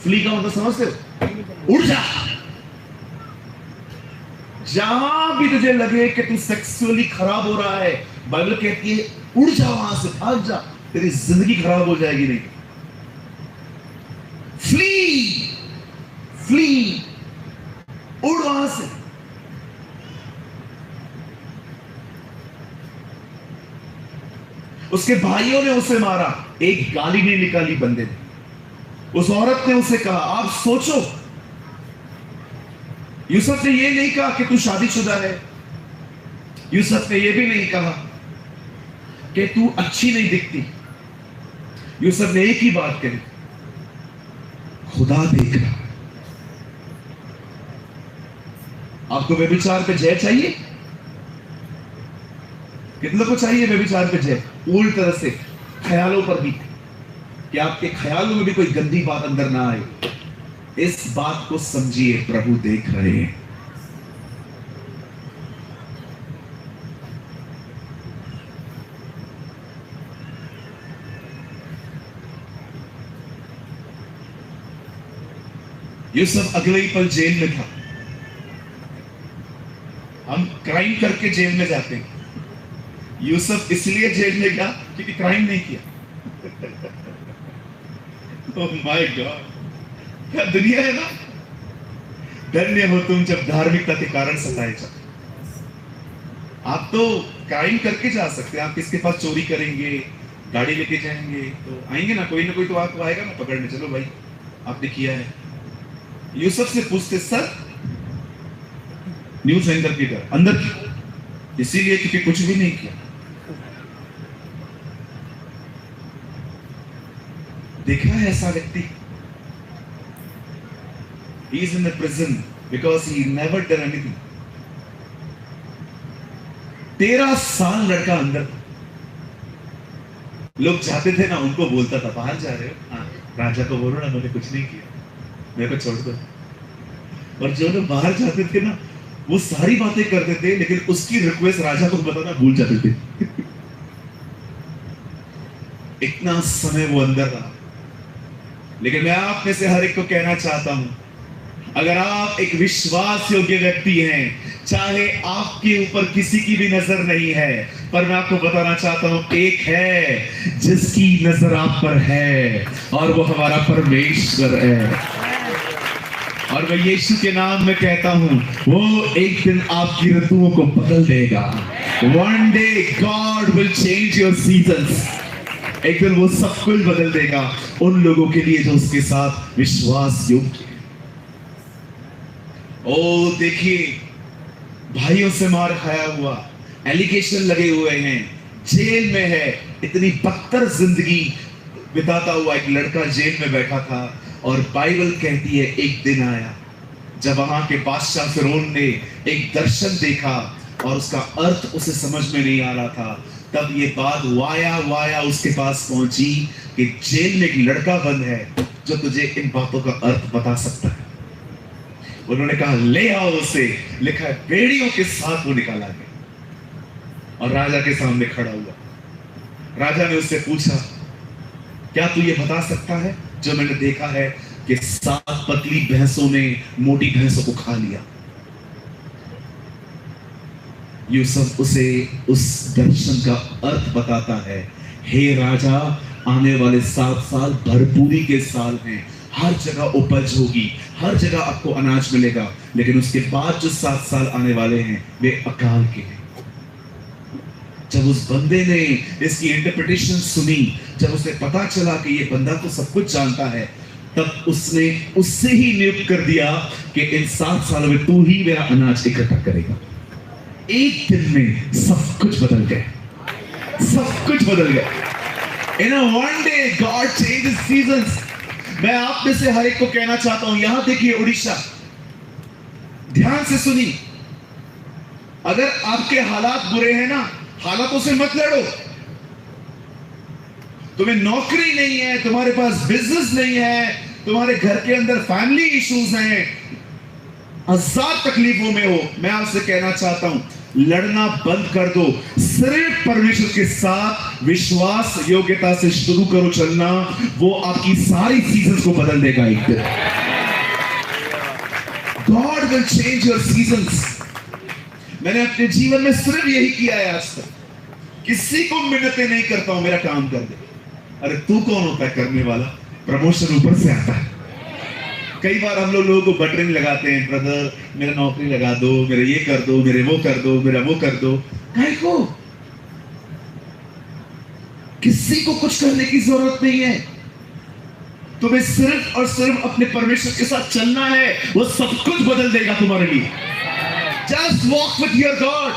फ्ली का मतलब समझते हो? उड़ जा। जहां भी तुझे लगे कि तू सेक्सुअली खराब हो रहा है, बाइबल कहती है उड़ जा, वहां से भाग जा, तेरी जिंदगी खराब हो जाएगी नहीं। फ्ली, फ्ली, उड़ वहां से। उसके भाइयों ने उसे मारा, एक गाली नहीं निकाली बंदे ने। उस औरत ने उसे कहा, आप सोचो, यूसुफ ने यह नहीं कहा कि तू शादीशुदा है, यूसुफ ने यह भी नहीं कहा कि तू अच्छी नहीं दिखती। यूसुफ ने एक ही बात कही, खुदा देख रहा। आपको व्यभिचार पे जय चाहिए? कितनों को चाहिए व्यभिचार पे जय? पूरी तरह से ख्यालों पर भी, कि आपके ख्यालों में भी कोई गंदी बात अंदर ना आए। इस बात को समझिए, प्रभु देख रहे हैं। यूसुफ अगले ही पल जेल में था। हम क्राइम करके जेल में जाते हैं, यूसुफ इसलिए जेल में गया क्योंकि क्राइम नहीं किया। ओह माय गॉड, क्या दुनिया है ना। धन्य हो तुम जब धार्मिकता के कारण सताए जाओ। आप तो क्राइम करके जा सकते हैं, आप किसके पास चोरी करेंगे, गाड़ी लेके जाएंगे तो आएंगे ना कोई तो आपको आएगा ना पकड़ने, चलो भाई आपने किया है। यूसुफ से पूछते, सर न्यूज एंकर की तरह अंदर क्यों? इसीलिए क्योंकि कुछ भी नहीं किया। देखा है ऐसा व्यक्ति? He is in the prison because he never done anything. 13 साल लड़का अंदर था। लोग जाते थे ना, उनको बोलता था, बाहर जा रहे हो? हाँ, राजा को बोलो ना मैंने कुछ नहीं किया, मेरे को छोड़ दो। और जो लोग बाहर जाते थे ना, वो सारी बातें करते थे, लेकिन उसकी रिक्वेस्ट राजा को बताना भूल जाते थे। इतना समय वो अंदर रहा। लेकिन मैं आप में से हर एक को कहना चाहता हूं, अगर आप एक विश्वास योग्य व्यक्ति हैं, चाहे आपके ऊपर किसी की भी नजर नहीं है, पर मैं आपको बताना चाहता हूं, एक है जिसकी नजर आप पर है, और वो हमारा परमेश्वर है। और मैं यीशु के नाम में कहता हूं, वो एक दिन आपकी ऋतुओं को बदल देगा। One day God will change your seasons. एक दिन वो सब कुछ बदल देगा उन लोगों के लिए जो उसके साथ विश्वास योग्य है। ओ देखिए, भाइयों से मार खाया हुआ, एलिगेशन लगे हुए हैं, जेल में है, इतनी बदतर जिंदगी बिताता हुआ एक लड़का जेल में बैठा था। और बाइबल कहती है एक दिन आया जब वहां के बादशाह फिरौन ने एक दर्शन देखा और उसका अर्थ उसे समझ में नहीं आ रहा था। तब ये बात वाया उसके पास पहुंची कि जेल में एक लड़का बंद है जो तुझे इन बातों का अर्थ बता सकता है। उन्होंने कहा ले आओ उसे। लिखा है बेड़ियों के साथ वो निकाला गया और राजा के सामने खड़ा हुआ। राजा ने उससे पूछा, क्या तू ये बता सकता है जो मैंने देखा है कि 7 पतली भैंसों ने मोटी भैंसों को खा लिया? यूसुफ उसे उस दर्शन का अर्थ बताता है। हे राजा, आने वाले 7 साल भरपूरी के साल हैं, हर जगह उपज होगी, हर जगह आपको अनाज मिलेगा, लेकिन उसके बाद जो 7 साल आने वाले हैं वे अकाल के हैं। जब उस बंदे ने इसकी इंटरप्रिटेशन सुनी, जब उसे पता चला कि ये बंदा तो सब कुछ जानता है, तब उसने उससे ही नियुक्त कर दिया कि इन 7 सालों में तू ही मेरा अनाज इकट्ठा करेगा। एक दिन में सब कुछ बदल गया, सब कुछ बदल गया। In a one day God changes seasons। मैं आप में से हर एक को कहना चाहता हूं, यहां देखिए उड़ीसा, ध्यान से सुनिए। अगर आपके हालात बुरे हैं ना, हालातों से मत लड़ो, तुम्हें नौकरी नहीं है, तुम्हारे पास बिजनेस नहीं है, तुम्हारे घर के अंदर फैमिली इश्यूज हैं, हजार तकलीफों में हो, मैं आपसे कहना चाहता हूं, लड़ना बंद कर दो। सिर्फ परमेश्वर के साथ विश्वास योग्यता से शुरू करो चलना, वो आपकी सारी सीजन्स को बदल देगा एक दिन। God will change your seasons. मैंने अपने जीवन में सिर्फ यही किया है आज तक। किसी को मिन्नतें नहीं करता हूं, मेरा काम कर दे। अरे तू कौन होता है करने वाला? प्रमोशन ऊपर से आता है। कई बार हम लोगों को बटरिंग लगाते हैं, ब्रदर मेरा नौकरी लगा दो, मेरे ये कर दो, मेरे वो कर दो, मेरा वो कर दो। काहे को? किसी को कुछ करने की जरूरत नहीं है। तुम्हें सिर्फ और सिर्फ अपने परमेश्वर के साथ चलना है, वो सब कुछ बदल देगा तुम्हारे लिए। Just walk with your God.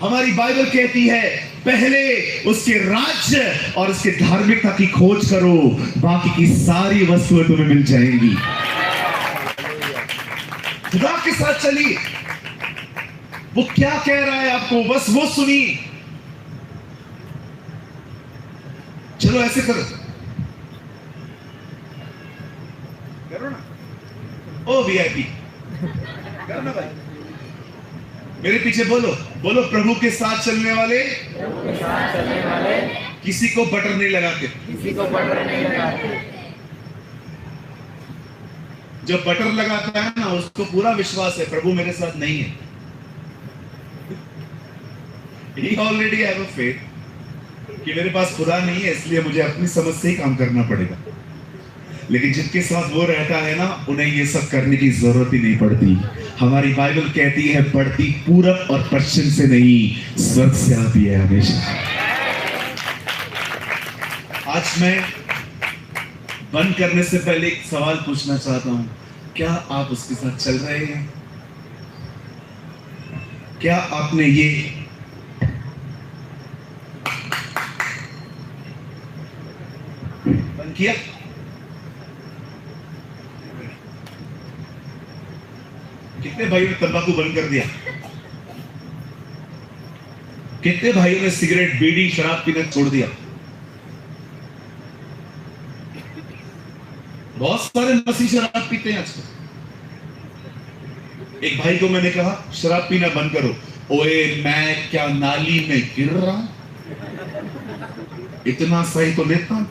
हमारी बाइबल कहती है पहले उसके राज्य और उसके धार्मिकता की खोज करो, बाकी की सारी वस्तुएं तुम्हें मिल जाएंगी। खुदा के साथ चलिए, वो क्या कह रहा है आपको बस वो सुनिए। चलो ऐसे करो ना, ओ वीआईपी करो ना भाई, मेरे पीछे बोलो बोलो, प्रभु के साथ चलने वाले किसी को बटर नहीं लगाते। जो बटर लगाता है ना, उसको पूरा विश्वास है प्रभु मेरे साथ नहीं है। He already have a faith कि मेरे पास खुदा नहीं है, इसलिए मुझे अपनी समझ से ही काम करना पड़ेगा। लेकिन जिनके साथ वो रहता है ना, उन्हें ये सब करने की जरूरत ही नहीं पड़ती। हमारी बाइबल कहती है बढ़ती पूरब और पश्चिम से नहीं, स्वर्ग से आती है हमेशा। आज मैं बंद करने से पहले एक सवाल पूछना चाहता हूं, क्या आप उसके साथ चल रहे हैं? क्या आपने ये बंद किया? कितने भाइयों ने तंबाकू बंद कर दिया? कितने भाइयों ने सिगरेट बीड़ी शराब पीना छोड़ दिया? बहुत सारे मसीह शराब पीते हैं आजकल। एक भाई को मैंने कहा शराब पीना बंद करो। ओए मैं क्या नाली में गिर रहा हूं? इतना सही तो लेता हूं।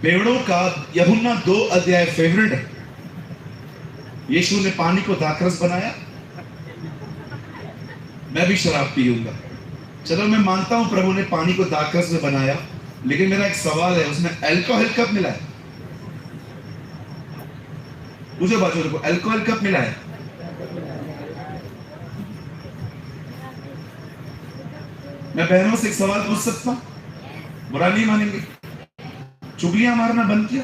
बेवड़ों का यूहन्ना 2 अध्याय फेवरेट है। यीशु ने पानी को दाखरस बनाया, मैं भी शराब पीऊंगा। चलो मैं मानता हूं प्रभु ने पानी को दाखरस में बनाया, लेकिन मेरा एक सवाल है, उसमें अल्कोहल कब मिला है? पूछो बाजू को, अल्कोहल कब मिला है? मैं बहनों से एक सवाल पूछ सकता हूं? बुरा नहीं मानेंगे? चुगलियां मारना बंद किया?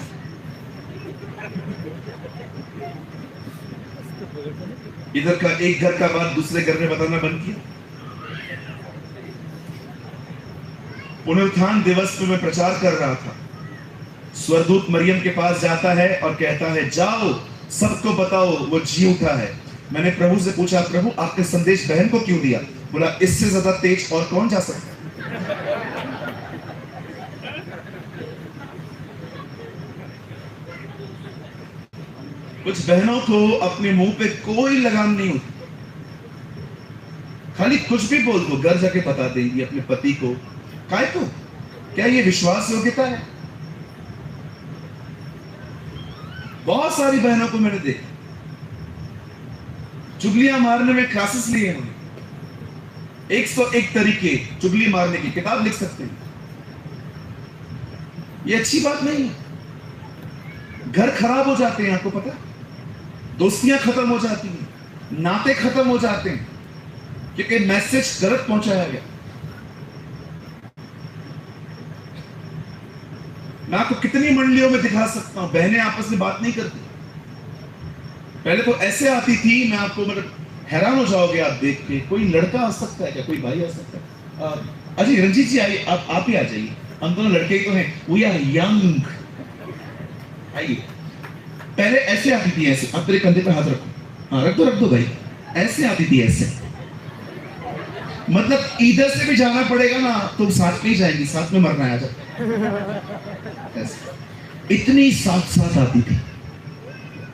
इधर का एक घर का बात दूसरे घर में बताना बंद किया? पुनरुत्थान दिवस में मैं प्रचार कर रहा था, स्वर्गदूत मरियम के पास जाता है और कहता है जाओ सबको बताओ वो जी उठा है। मैंने प्रभु से पूछा, प्रभु आपने संदेश बहन को क्यों दिया? बोला इससे ज्यादा तेज और कौन जा सकता है? कुछ बहनों को अपने मुंह पे कोई लगाम नहीं होती, खाली कुछ भी बोल दो घर जाके बता देंगी अपने पति को। काय को? क्या ये विश्वास योग्यता है? बहुत सारी बहनों को मैंने देखा चुगलियां मारने में क्लासेस लिए हैं। 101 तरीके चुगली मारने की किताब लिख सकते हैं। ये अच्छी बात नहीं है। घर खराब हो जाते हैं, आपको पता? दोस्तियां खत्म हो जाती हैं, नाते खत्म हो जाते हैं, क्योंकि मैसेज गलत पहुंचाया गया। मैं आपको कितनी मंडलियों में दिखा सकता हूं, बहनें आपस में बात नहीं करती। पहले तो ऐसे आती थी, मैं आपको मतलब हैरान हो जाओगे आप देख के। कोई लड़का आ सकता है क्या? कोई भाई आ सकता है? अजय रंजीत जी आइए, आप ही आ जाइए, हम दोनों लड़के ही तो हैं, वी आर यंग। आइए। पहले ऐसे आती थी, ऐसे। अब तेरे कंधे पे हाथ रखो, हाँ रख दो भाई। ऐसे आती थी, ऐसे मतलब इधर से भी जाना पड़ेगा ना तो साथ में ही जाएंगी, साथ में मरना है। ऐसे इतनी साथ साथ आती थी।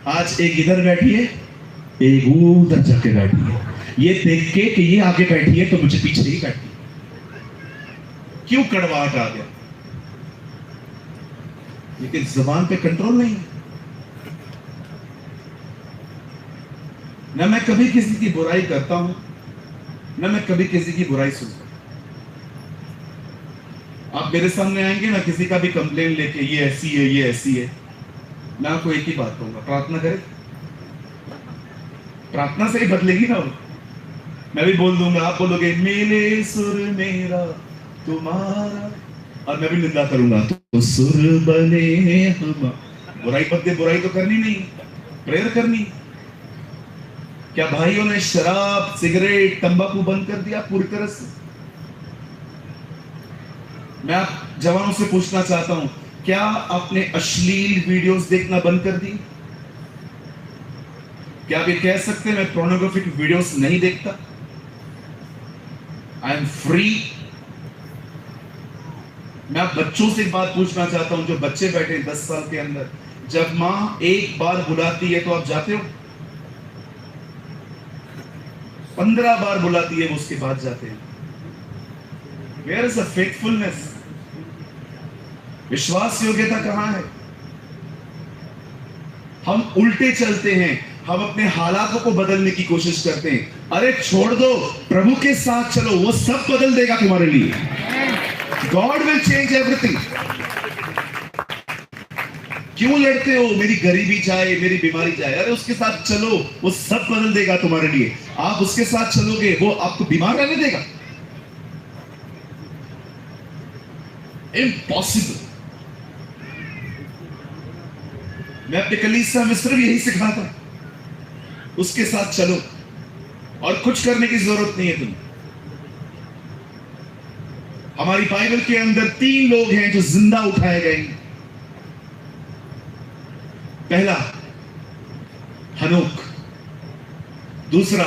आज एक इधर बैठी है, एक उधर जाके बैठी है, ये देख के कि ये आगे बैठी है तो मुझे पीछे ही बैठी। क्यों? कड़वाहट आ गया, लेकिन जबान पे कंट्रोल नहीं है। न मैं कभी किसी की बुराई करता हूं, न मैं कभी किसी की बुराई सुनता। आप मेरे सामने आएंगे ना किसी का भी कंप्लेन लेके, ये ऐसी है, ये ऐसी है, मैं आपको एक ही बात कहूंगा, प्रार्थना करें। प्रार्थना से ही बदलेगी ना वो। मैं भी बोल दूंगा, आप बोलोगे मेरे सुर मेरा तुम्हारा, और मैं भी निंदा करूंगा तो सुर बने हम। बुराई बदले, बुराई तो करनी नहीं, प्रेयर करनी। क्या भाइयों ने शराब, सिगरेट, तंबाकू बंद कर दिया पूरी तरह से? मैं आप जवानों से पूछना चाहता हूं, क्या आपने अश्लील वीडियोस देखना बंद कर दी? क्या आप ये कह सकते हैं मैं पोर्नोग्राफिक वीडियोस नहीं देखता? I am free. मैं आप बच्चों से एक बात पूछना चाहता हूं, जो बच्चे बैठे हैं 10 साल के अंदर, जब मां एक बार बुलाती है तो आप जाते हो? 15 बार बुलाती है वो, उसके बाद जाते हैं। Where is the faithfulness? विश्वास योग्यता कहां है? हम उल्टे चलते हैं, हम अपने हालातों को बदलने की कोशिश करते हैं। अरे छोड़ दो, प्रभु के साथ चलो, वो सब बदल देगा तुम्हारे लिए। God will change everything. क्यों लड़ते हो? मेरी गरीबी जाए, मेरी बीमारी जाए, अरे उसके साथ चलो, वो सब बदल देगा तुम्हारे लिए। आप उसके साथ चलोगे, वो आपको बीमार रहने देगा? इम्पॉसिबल। मैं अपने कलीसिया में सिर्फ यही सिखाता, उसके साथ चलो और कुछ करने की जरूरत नहीं है तुम्हें। हमारी बाइबल के अंदर 3 लोग हैं जो जिंदा उठाए गए हैं। पहला हनोक, दूसरा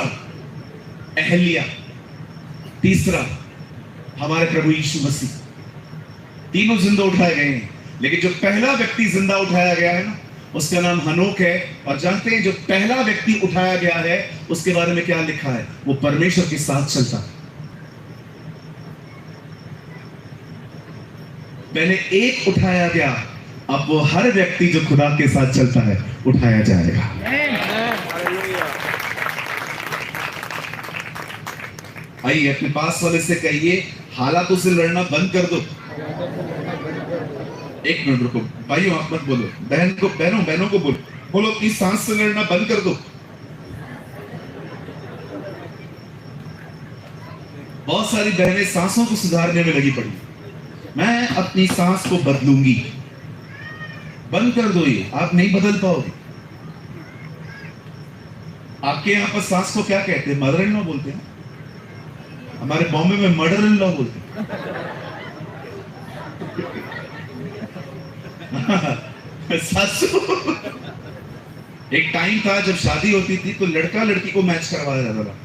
एहलिया, तीसरा हमारे प्रभु यीशु मसीह। तीनों जिंदा उठाए गए हैं, लेकिन जो पहला व्यक्ति जिंदा उठाया गया है ना, उसका नाम हनोक है। और जानते हैं जो पहला व्यक्ति उठाया गया है उसके बारे में क्या लिखा है? वो परमेश्वर के साथ चलता है। पहले एक उठाया गया, अब वो हर व्यक्ति जो खुदा के साथ चलता है उठाया जाएगा। आइए अपने पास वाले से कहिए, हालातों से लड़ना बंद कर दो। एक मिनट रुको भाइयों, आप मत बोलो, बहनों को बोलो अपनी सांस से लड़ना बंद कर दो। बहुत सारी बहनें सांसों को सुधारने में लगी पड़ी। मैं अपनी सांस को बदलूंगी। बंद कर दो, ये आप नहीं बदल पाओगे। आपके यहां पर सांस को क्या कहते हैं? मदर इन लॉ बोलते हैं। हमारे बॉम्बे में मर्डर इन लॉ बोलते हैं। सासू। एक टाइम था जब शादी होती थी तो लड़का लड़की को मैच करवाया जाता था।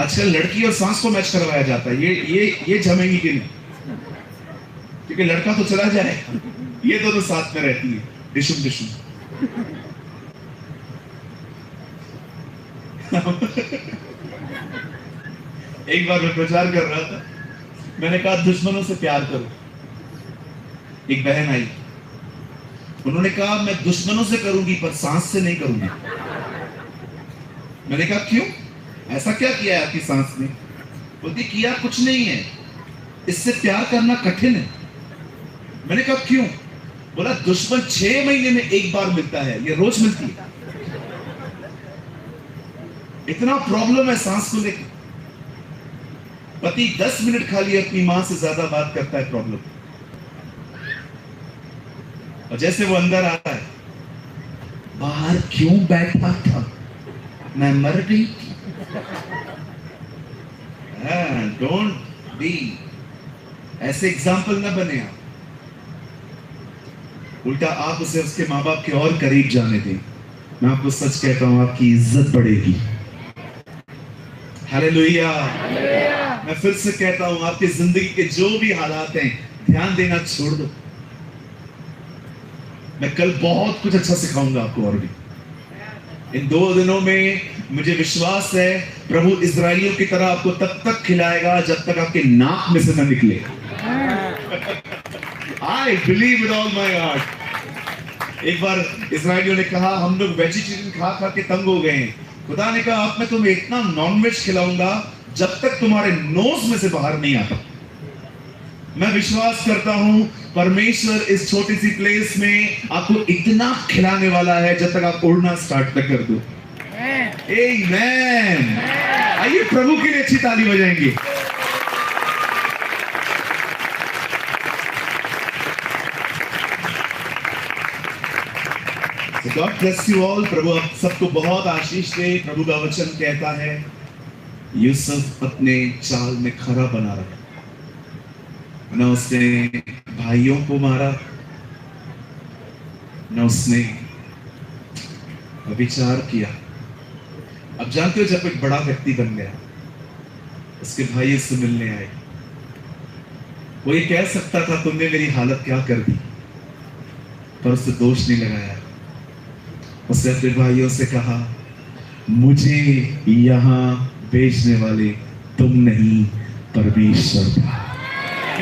आजकल लड़की और सांस को मैच करवाया जाता है। ये जमेंगी कि नहीं? क्योंकि लड़का तो चला जाएगा, ये दोनों साथ में रहती है, डिशुम डिशुम। एक बार मैं प्रचार कर रहा था, मैंने कहा दुश्मनों से प्यार करो। एक बहन आई, उन्होंने कहा मैं दुश्मनों से करूंगी पर सांस से नहीं करूंगी। मैंने कहा क्यों? ऐसा क्या किया है आपकी सांस ने? बोलती किया कुछ नहीं है, इससे प्यार करना कठिन है। मैंने कहा क्यों? बोला दुश्मन 6 महीने में एक बार मिलता है, ये रोज मिलती है। इतना प्रॉब्लम है सांस को लेकर। पति 10 मिनट खाली अपनी मां से ज्यादा बात करता है, प्रॉब्लम। और जैसे वो अंदर आता है, बाहर क्यों बैठा था, मैं मर गई थी। डोंट बी, ऐसे एग्जाम्पल ना बने आप। उल्टा आप उसे उसके माँ बाप के और करीब जाने दें। मैं आपको सच कहता हूं, आपकी इज्जत बढ़ेगी। हालेलुया। मैं फिर से कहता हूं, आपकी जिंदगी के जो भी हालात हैं, ध्यान देना छोड़ दो। मैं कल बहुत कुछ अच्छा सिखाऊंगा आपको, और भी इन 2 दिनों में मुझे विश्वास है प्रभु इजराइलियों की तरह आपको तब तक खिलाएगा जब तक आपके नाक में से न निकले। I believe with all my heart. एक बार इजराइलियों ने कहा, हम लोग वेजिटेरियन खा खा के तंग हो गए हैं। खुदा ने कहा, अब मैं तुम्हें इतना नॉनवेज खिलाऊंगा जब तक तुम्हारे नोज में से बाहर नहीं आता। मैं विश्वास करता हूं परमेश्वर इस छोटी सी प्लेस में आपको इतना खिलाने वाला है जब तक आप उड़ना स्टार्ट न कर दो। आमीन। आइए प्रभु के लिए अच्छी ताली बजाएंगे। God bless you all. प्रभु आप सबको बहुत आशीष दे। प्रभु का वचन कहता है, यूसुफ अपने चाल में खरा बना रहा, न उसने भाइयों को मारा, न उसने विचार किया। अब जानते हो, जब एक बड़ा व्यक्ति बन गया, उसके भाई उससे मिलने आए, वो ये कह सकता था तुमने मेरी हालत क्या कर दी, पर उससे दोष नहीं लगाया। उसने अपने भाइयों से कहा, मुझे यहां भेजने वाले तुम नहीं, परमेश्वर था।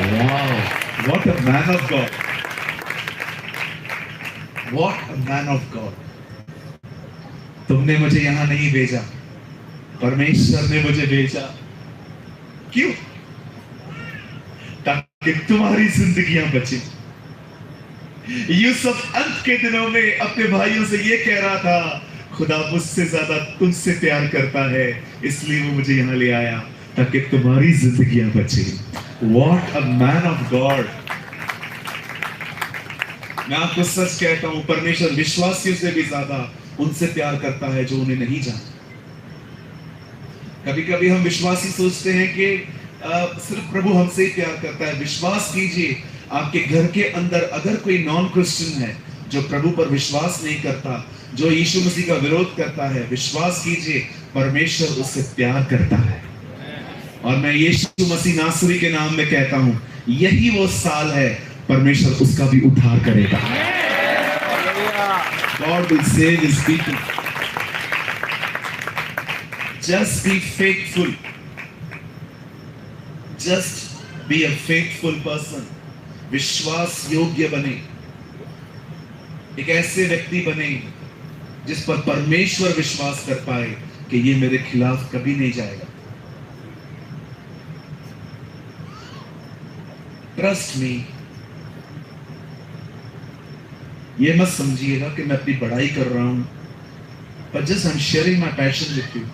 Wow, what a man of God! What a man of God! तुमने मुझे यहां नहीं भेजा, परमेश्वर ने मुझे भेजा। क्यों? ताकि तुम्हारी जिंदगियां बचे। यूसुफ अंत के दिनों में अपने भाइयों से ये कह रहा था, खुदा मुझसे ज्यादा तुमसे प्यार करता है, इसलिए वो मुझे यहां ले आया ताकि तुम्हारी जिंदगियां बचे। What a man of God! मैं आपको सच कहता हूं, परमेश्वर विश्वासियों से भी ज्यादा उनसे प्यार करता है जो उन्हें नहीं जानते। कभी कभी हम विश्वासी सोचते हैं कि सिर्फ प्रभु हमसे ही प्यार करता है। विश्वास कीजिए, आपके घर के अंदर अगर कोई नॉन क्रिश्चियन है जो प्रभु पर विश्वास नहीं करता, जो यीशु मसीह का विरोध करता है, विश्वास कीजिए परमेश्वर उससे प्यार करता है। और मैं यीशु मसीह नासरी के नाम में कहता हूं, यही वो साल है परमेश्वर उसका भी उद्धार करेगा। God will save his people. Just be faithful. Just be a faithful person. विश्वास योग्य बने, एक ऐसे व्यक्ति बने जिस पर परमेश्वर विश्वास कर पाए कि ये मेरे खिलाफ कभी नहीं जाएगा। Trust me. ये मत समझिएगा कि मैं अपनी बड़ाई कर रहा हूं, but just I'm sharing my passion with you.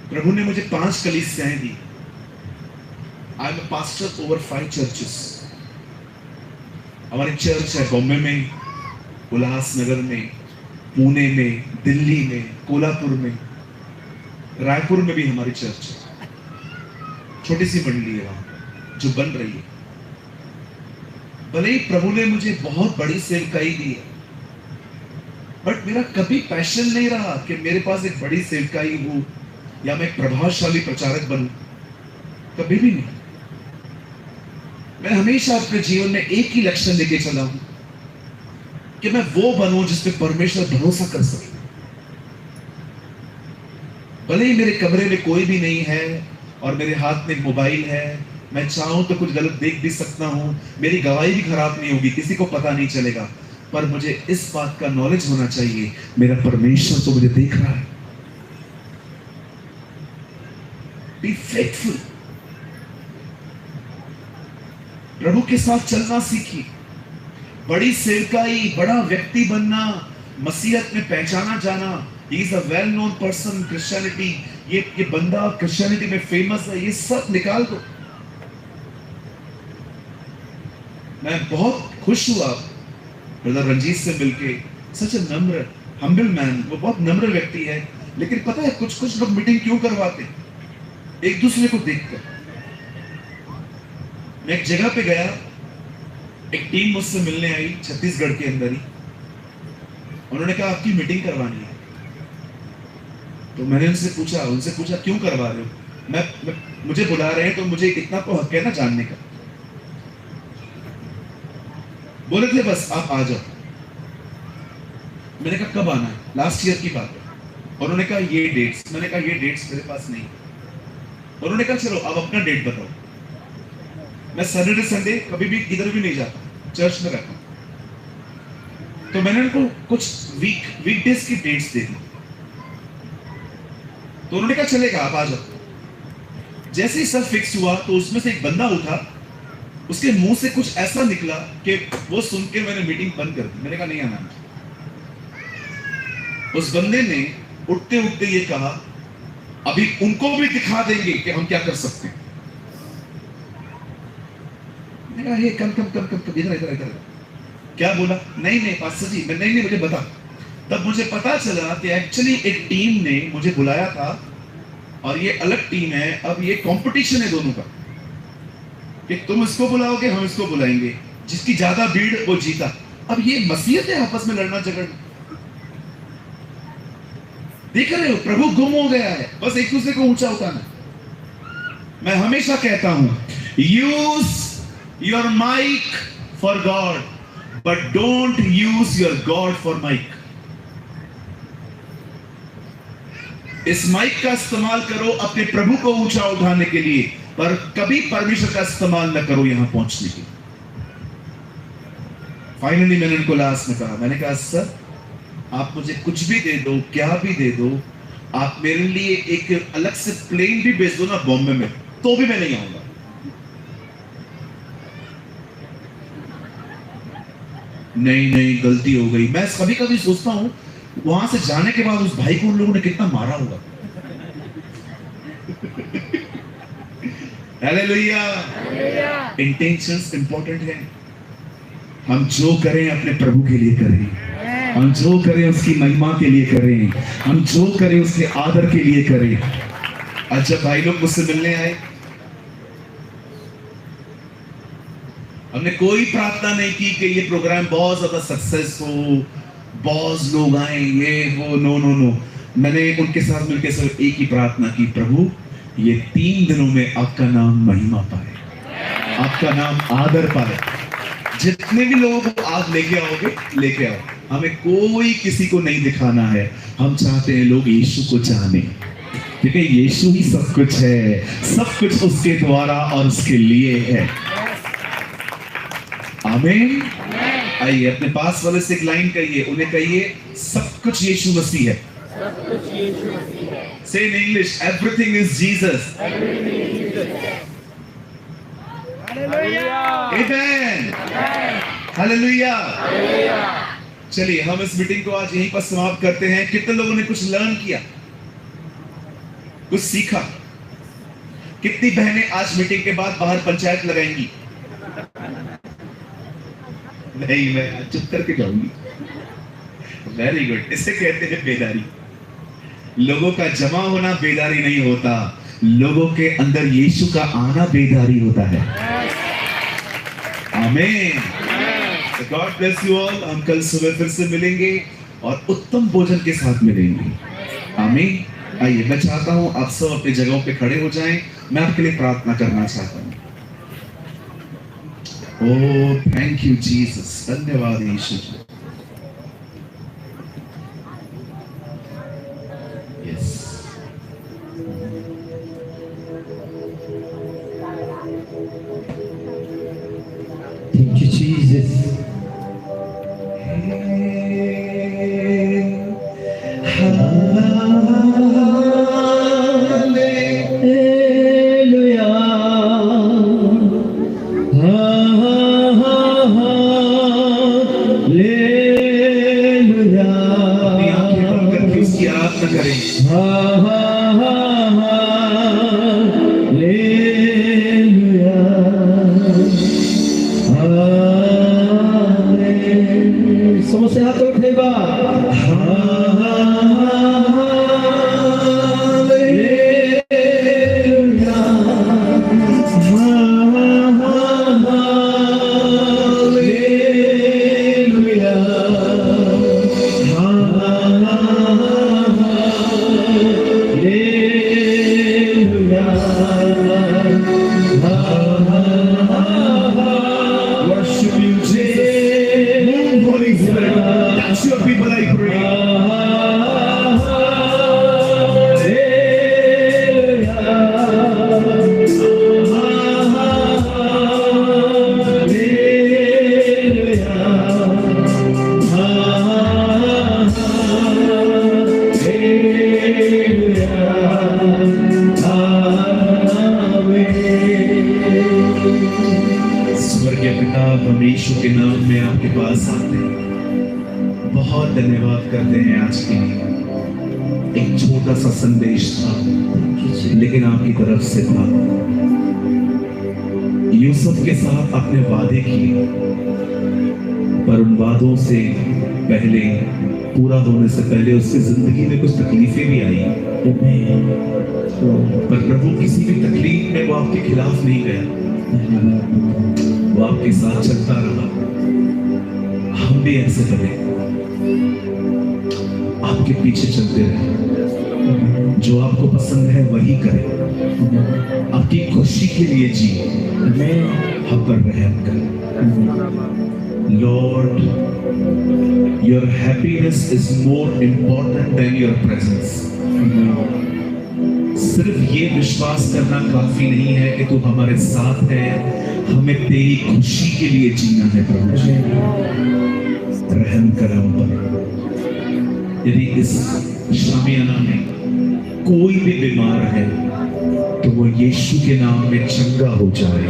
प्रभु ने मुझे 5 कलीसियाएं दी। I am pastor over 5 churches. हमारी चर्च है बॉम्बे में, उल्लासनगर में, पुणे में, दिल्ली में, कोल्हापुर में, रायपुर में भी हमारी चर्च है। छोटी सी मंडली है वहां जो बन रही है। भले ही प्रभु ने मुझे बहुत बड़ी सेवकाई दी है, बट मेरा कभी पैशन नहीं रहा कि मेरे पास एक बड़ी सेवकाई हो या मैं एक प्रभावशाली प्रचारक बनूं। कभी भी नहीं। मैं हमेशा अपने जीवन में एक ही लक्ष्य लेके चला हूं कि मैं वो बनूं जिसपे परमेश्वर भरोसा कर सके। भले ही मेरे कमरे में कोई भी नहीं है और मेरे हाथ में मोबाइल है, मैं चाहूं तो कुछ गलत देख भी सकता हूं, मेरी गवाही भी खराब नहीं होगी, किसी को पता नहीं चलेगा, पर मुझे इस बात का नॉलेज होना चाहिए मेरा परमेश्वर तो मुझे देख रहा है। Be faithful. प्रभु के साथ चलना सीखिए। बड़ी सेवकाई, बड़ा व्यक्ति बनना, मसीहत में पहचाना जाना, he is a well known person in Christianity, ये बंदा क्रिश्चियनिटी में फेमस है, ये सब निकाल दो। मैं बहुत खुश हुआ ब्रदर रंजीत से मिलके। सच ए नम्र, हम्बल मैन। वो बहुत नम्र व्यक्ति है, लेकिन पता है कुछ लोग मीटिंग क्यों करवाते हैं? एक दूसरे को देखकर। मैं एक जगह पे गया, एक टीम मुझसे मिलने आई छत्तीसगढ़ के अंदर ही। उन्होंने कहा आपकी मीटिंग करवानी है। तो मैंने उनसे पूछा क्यों करवा रहे हो? मुझे बुला रहे हैं तो मुझे इतना तो हक है ना जानने का। बोले थे बस आप आ जाओ। मैंने कहा कब आना है? लास्ट ईयर की बात है। उन्होंने कहा ये डेट्स। मैंने कहा ये डेट्स मेरे पास नहीं। उन्होंने कहा चलो अब अपना डेट बताओ। मैं सैटरडे संडे कभी भी इधर भी नहीं जाता, चर्च में रहता हूं। तो मैंने उनको कुछ वीकडेज की डेट्स दे दी। तो उन्होंने कहा चलेगा आप आ जाओ। जैसे ही सब फिक्स हुआ तो उसमें से एक बंदा उठा, उसके मुंह से कुछ ऐसा निकला कि वो सुन के मैंने मीटिंग बंद कर दी। मैंने कहा नहीं आना। उस बंदे ने उठते उठते ये कहा अभी उनको भी दिखा देंगे कि हम क्या कर सकते हैं। मैंने कहा हे कम इधर इधर इधर। क्या बोला? नहीं पास्टर जी। मैं नहीं मुझे बता। तब मुझे पता चला कि एक्चुअली एक टीम ने मुझे बुलाया था और ये अलग टीम है। अब ये कंपटीशन है दोनों का कि तुम इसको बुलाओगे हम इसको बुलाएंगे, जिसकी ज्यादा भीड़ वो जीता। अब ये मसीहत है आपस में लड़ना झगड़ना। देख रहे हो प्रभु गुम हो गया है, बस एक दूसरे को ऊंचा उठाना। मैं हमेशा कहता हूं use your mic for God but don't use your God for mic. इस माइक का इस्तेमाल करो अपने प्रभु को ऊंचा उठाने के लिए, पर कभी परमेश्वर का इस्तेमाल न करो यहां पहुंचने के लिए। फाइनली मैंने उनको लास्ट में कहा, मैंने कहा सर आप मुझे कुछ भी दे दो, क्या भी दे दो, आप मेरे लिए एक अलग से प्लेन भी भेज दो ना बॉम्बे में, तो भी मैं नहीं आऊंगा। नहीं गलती हो गई। मैं कभी कभी सोचता हूं वहां से जाने के बाद उस भाई को उन लोगों ने कितना मारा होगा। हालेलुया। इंटेंशंस इंपॉर्टेंट है। हम जो करें अपने प्रभु के लिए करें, हम जो करें उसकी महिमा के लिए करें, हम जो करें उसके आदर के लिए करें। आज जब भाई लोग मुझसे मिलने आए, हमने कोई प्रार्थना नहीं की कि ये प्रोग्राम बहुत ज्यादा सक्सेस हो, बहुत लोग आए, ये वो, नो। मैंने उनके साथ मिलकर सिर्फ एक ही प्रार्थना की, प्रभु ये 3 दिनों में आपका नाम महिमा पाए, आपका नाम आदर पाए। जितने भी लोगों को आप लेके आओगे लेके आओ, हमें कोई किसी को नहीं दिखाना है। हम चाहते हैं लोग यीशु को जाने, क्योंकि यीशु ही सब कुछ है, सब कुछ उसके द्वारा और उसके लिए है। आमीन। आइए अपने पास वाले से एक लाइन कहिए, उन्हें कहिए सब कुछ यीशु मसीह है। Say in English, everything is Jesus. Amen. Hallelujah. चलिए हम इस मीटिंग को आज यहीं पर समाप्त करते हैं। कितने लोगों ने कुछ लर्न किया, कुछ सीखा? कितनी बहनें आज मीटिंग के बाद बाहर पंचायत लगाएंगी? नहीं, मैं चुप करके जाऊंगी। Very good. इसे कहते हैं बेदारी। लोगों का जमा होना बेदारी नहीं होता, लोगों के अंदर यीशु का आना बेदारी होता है। आमीन। God bless you all. हम कल सुबह फिर से मिलेंगे और उत्तम भोजन के साथ मिलेंगे। आमीन। आइए मैं चाहता हूं आप सब अपनी जगहों पे खड़े हो जाएं। मैं आपके लिए प्रार्थना करना चाहता हूं। Oh thank you Jesus. धन्यवाद Yeshu ji. Yes thank you Jesus. समस्या हाथ उठेगा। धन्यवाद करते हैं आज के लिए। एक छोटा सा संदेश था लेकिन आपकी तरफ से था। यूसुफ के साथ आपने वादे किए पर उन वादों से पहले, पूरा होने से पहले उसकी जिंदगी में कुछ तकलीफें भी आई। पर प्रभु किसी भी तकलीफ में वो आपके खिलाफ नहीं गया, वो आपके साथ चलता रहा। हम भी ऐसे बने, आपके पीछे चलते रहे। जो आपको पसंद है वही करें, आपकी खुशी के लिए जिए, हम पर रहम करें। Lord, your happiness is more important than your presence. सिर्फ ये विश्वास करना काफी नहीं है कि तू हमारे साथ है, हमें तेरी खुशी के लिए जीना है। प्रभु जी रहम कर हम पर। यदि इस शामियाना में कोई भी बीमार है तो वो यीशु के नाम में चंगा हो जाए।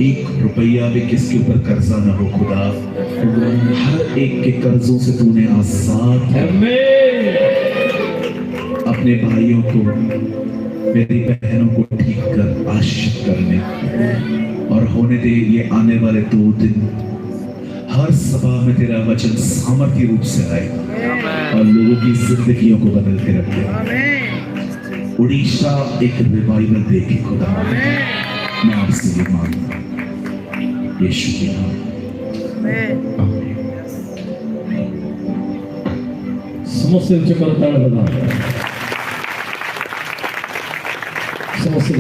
एक रुपया भी किसके ऊपर कर्जा ना हो खुदा, हर एक के कर्जों से तूने आजाद अपने भाइयों को, मेरी बहनों को ठीक कर, आशीष करने और होने दे ये आने वाले 2 दिन हर सभा में तेरा वचन सामर्थ्य रूप से आए और लोगों की जिंदगियों को बदल के रखे। उड़ीसा एक रिवाइवल देगी खुदा, मैं आपसे ये मांगता यीशु के नाम। समस्त करता समस्त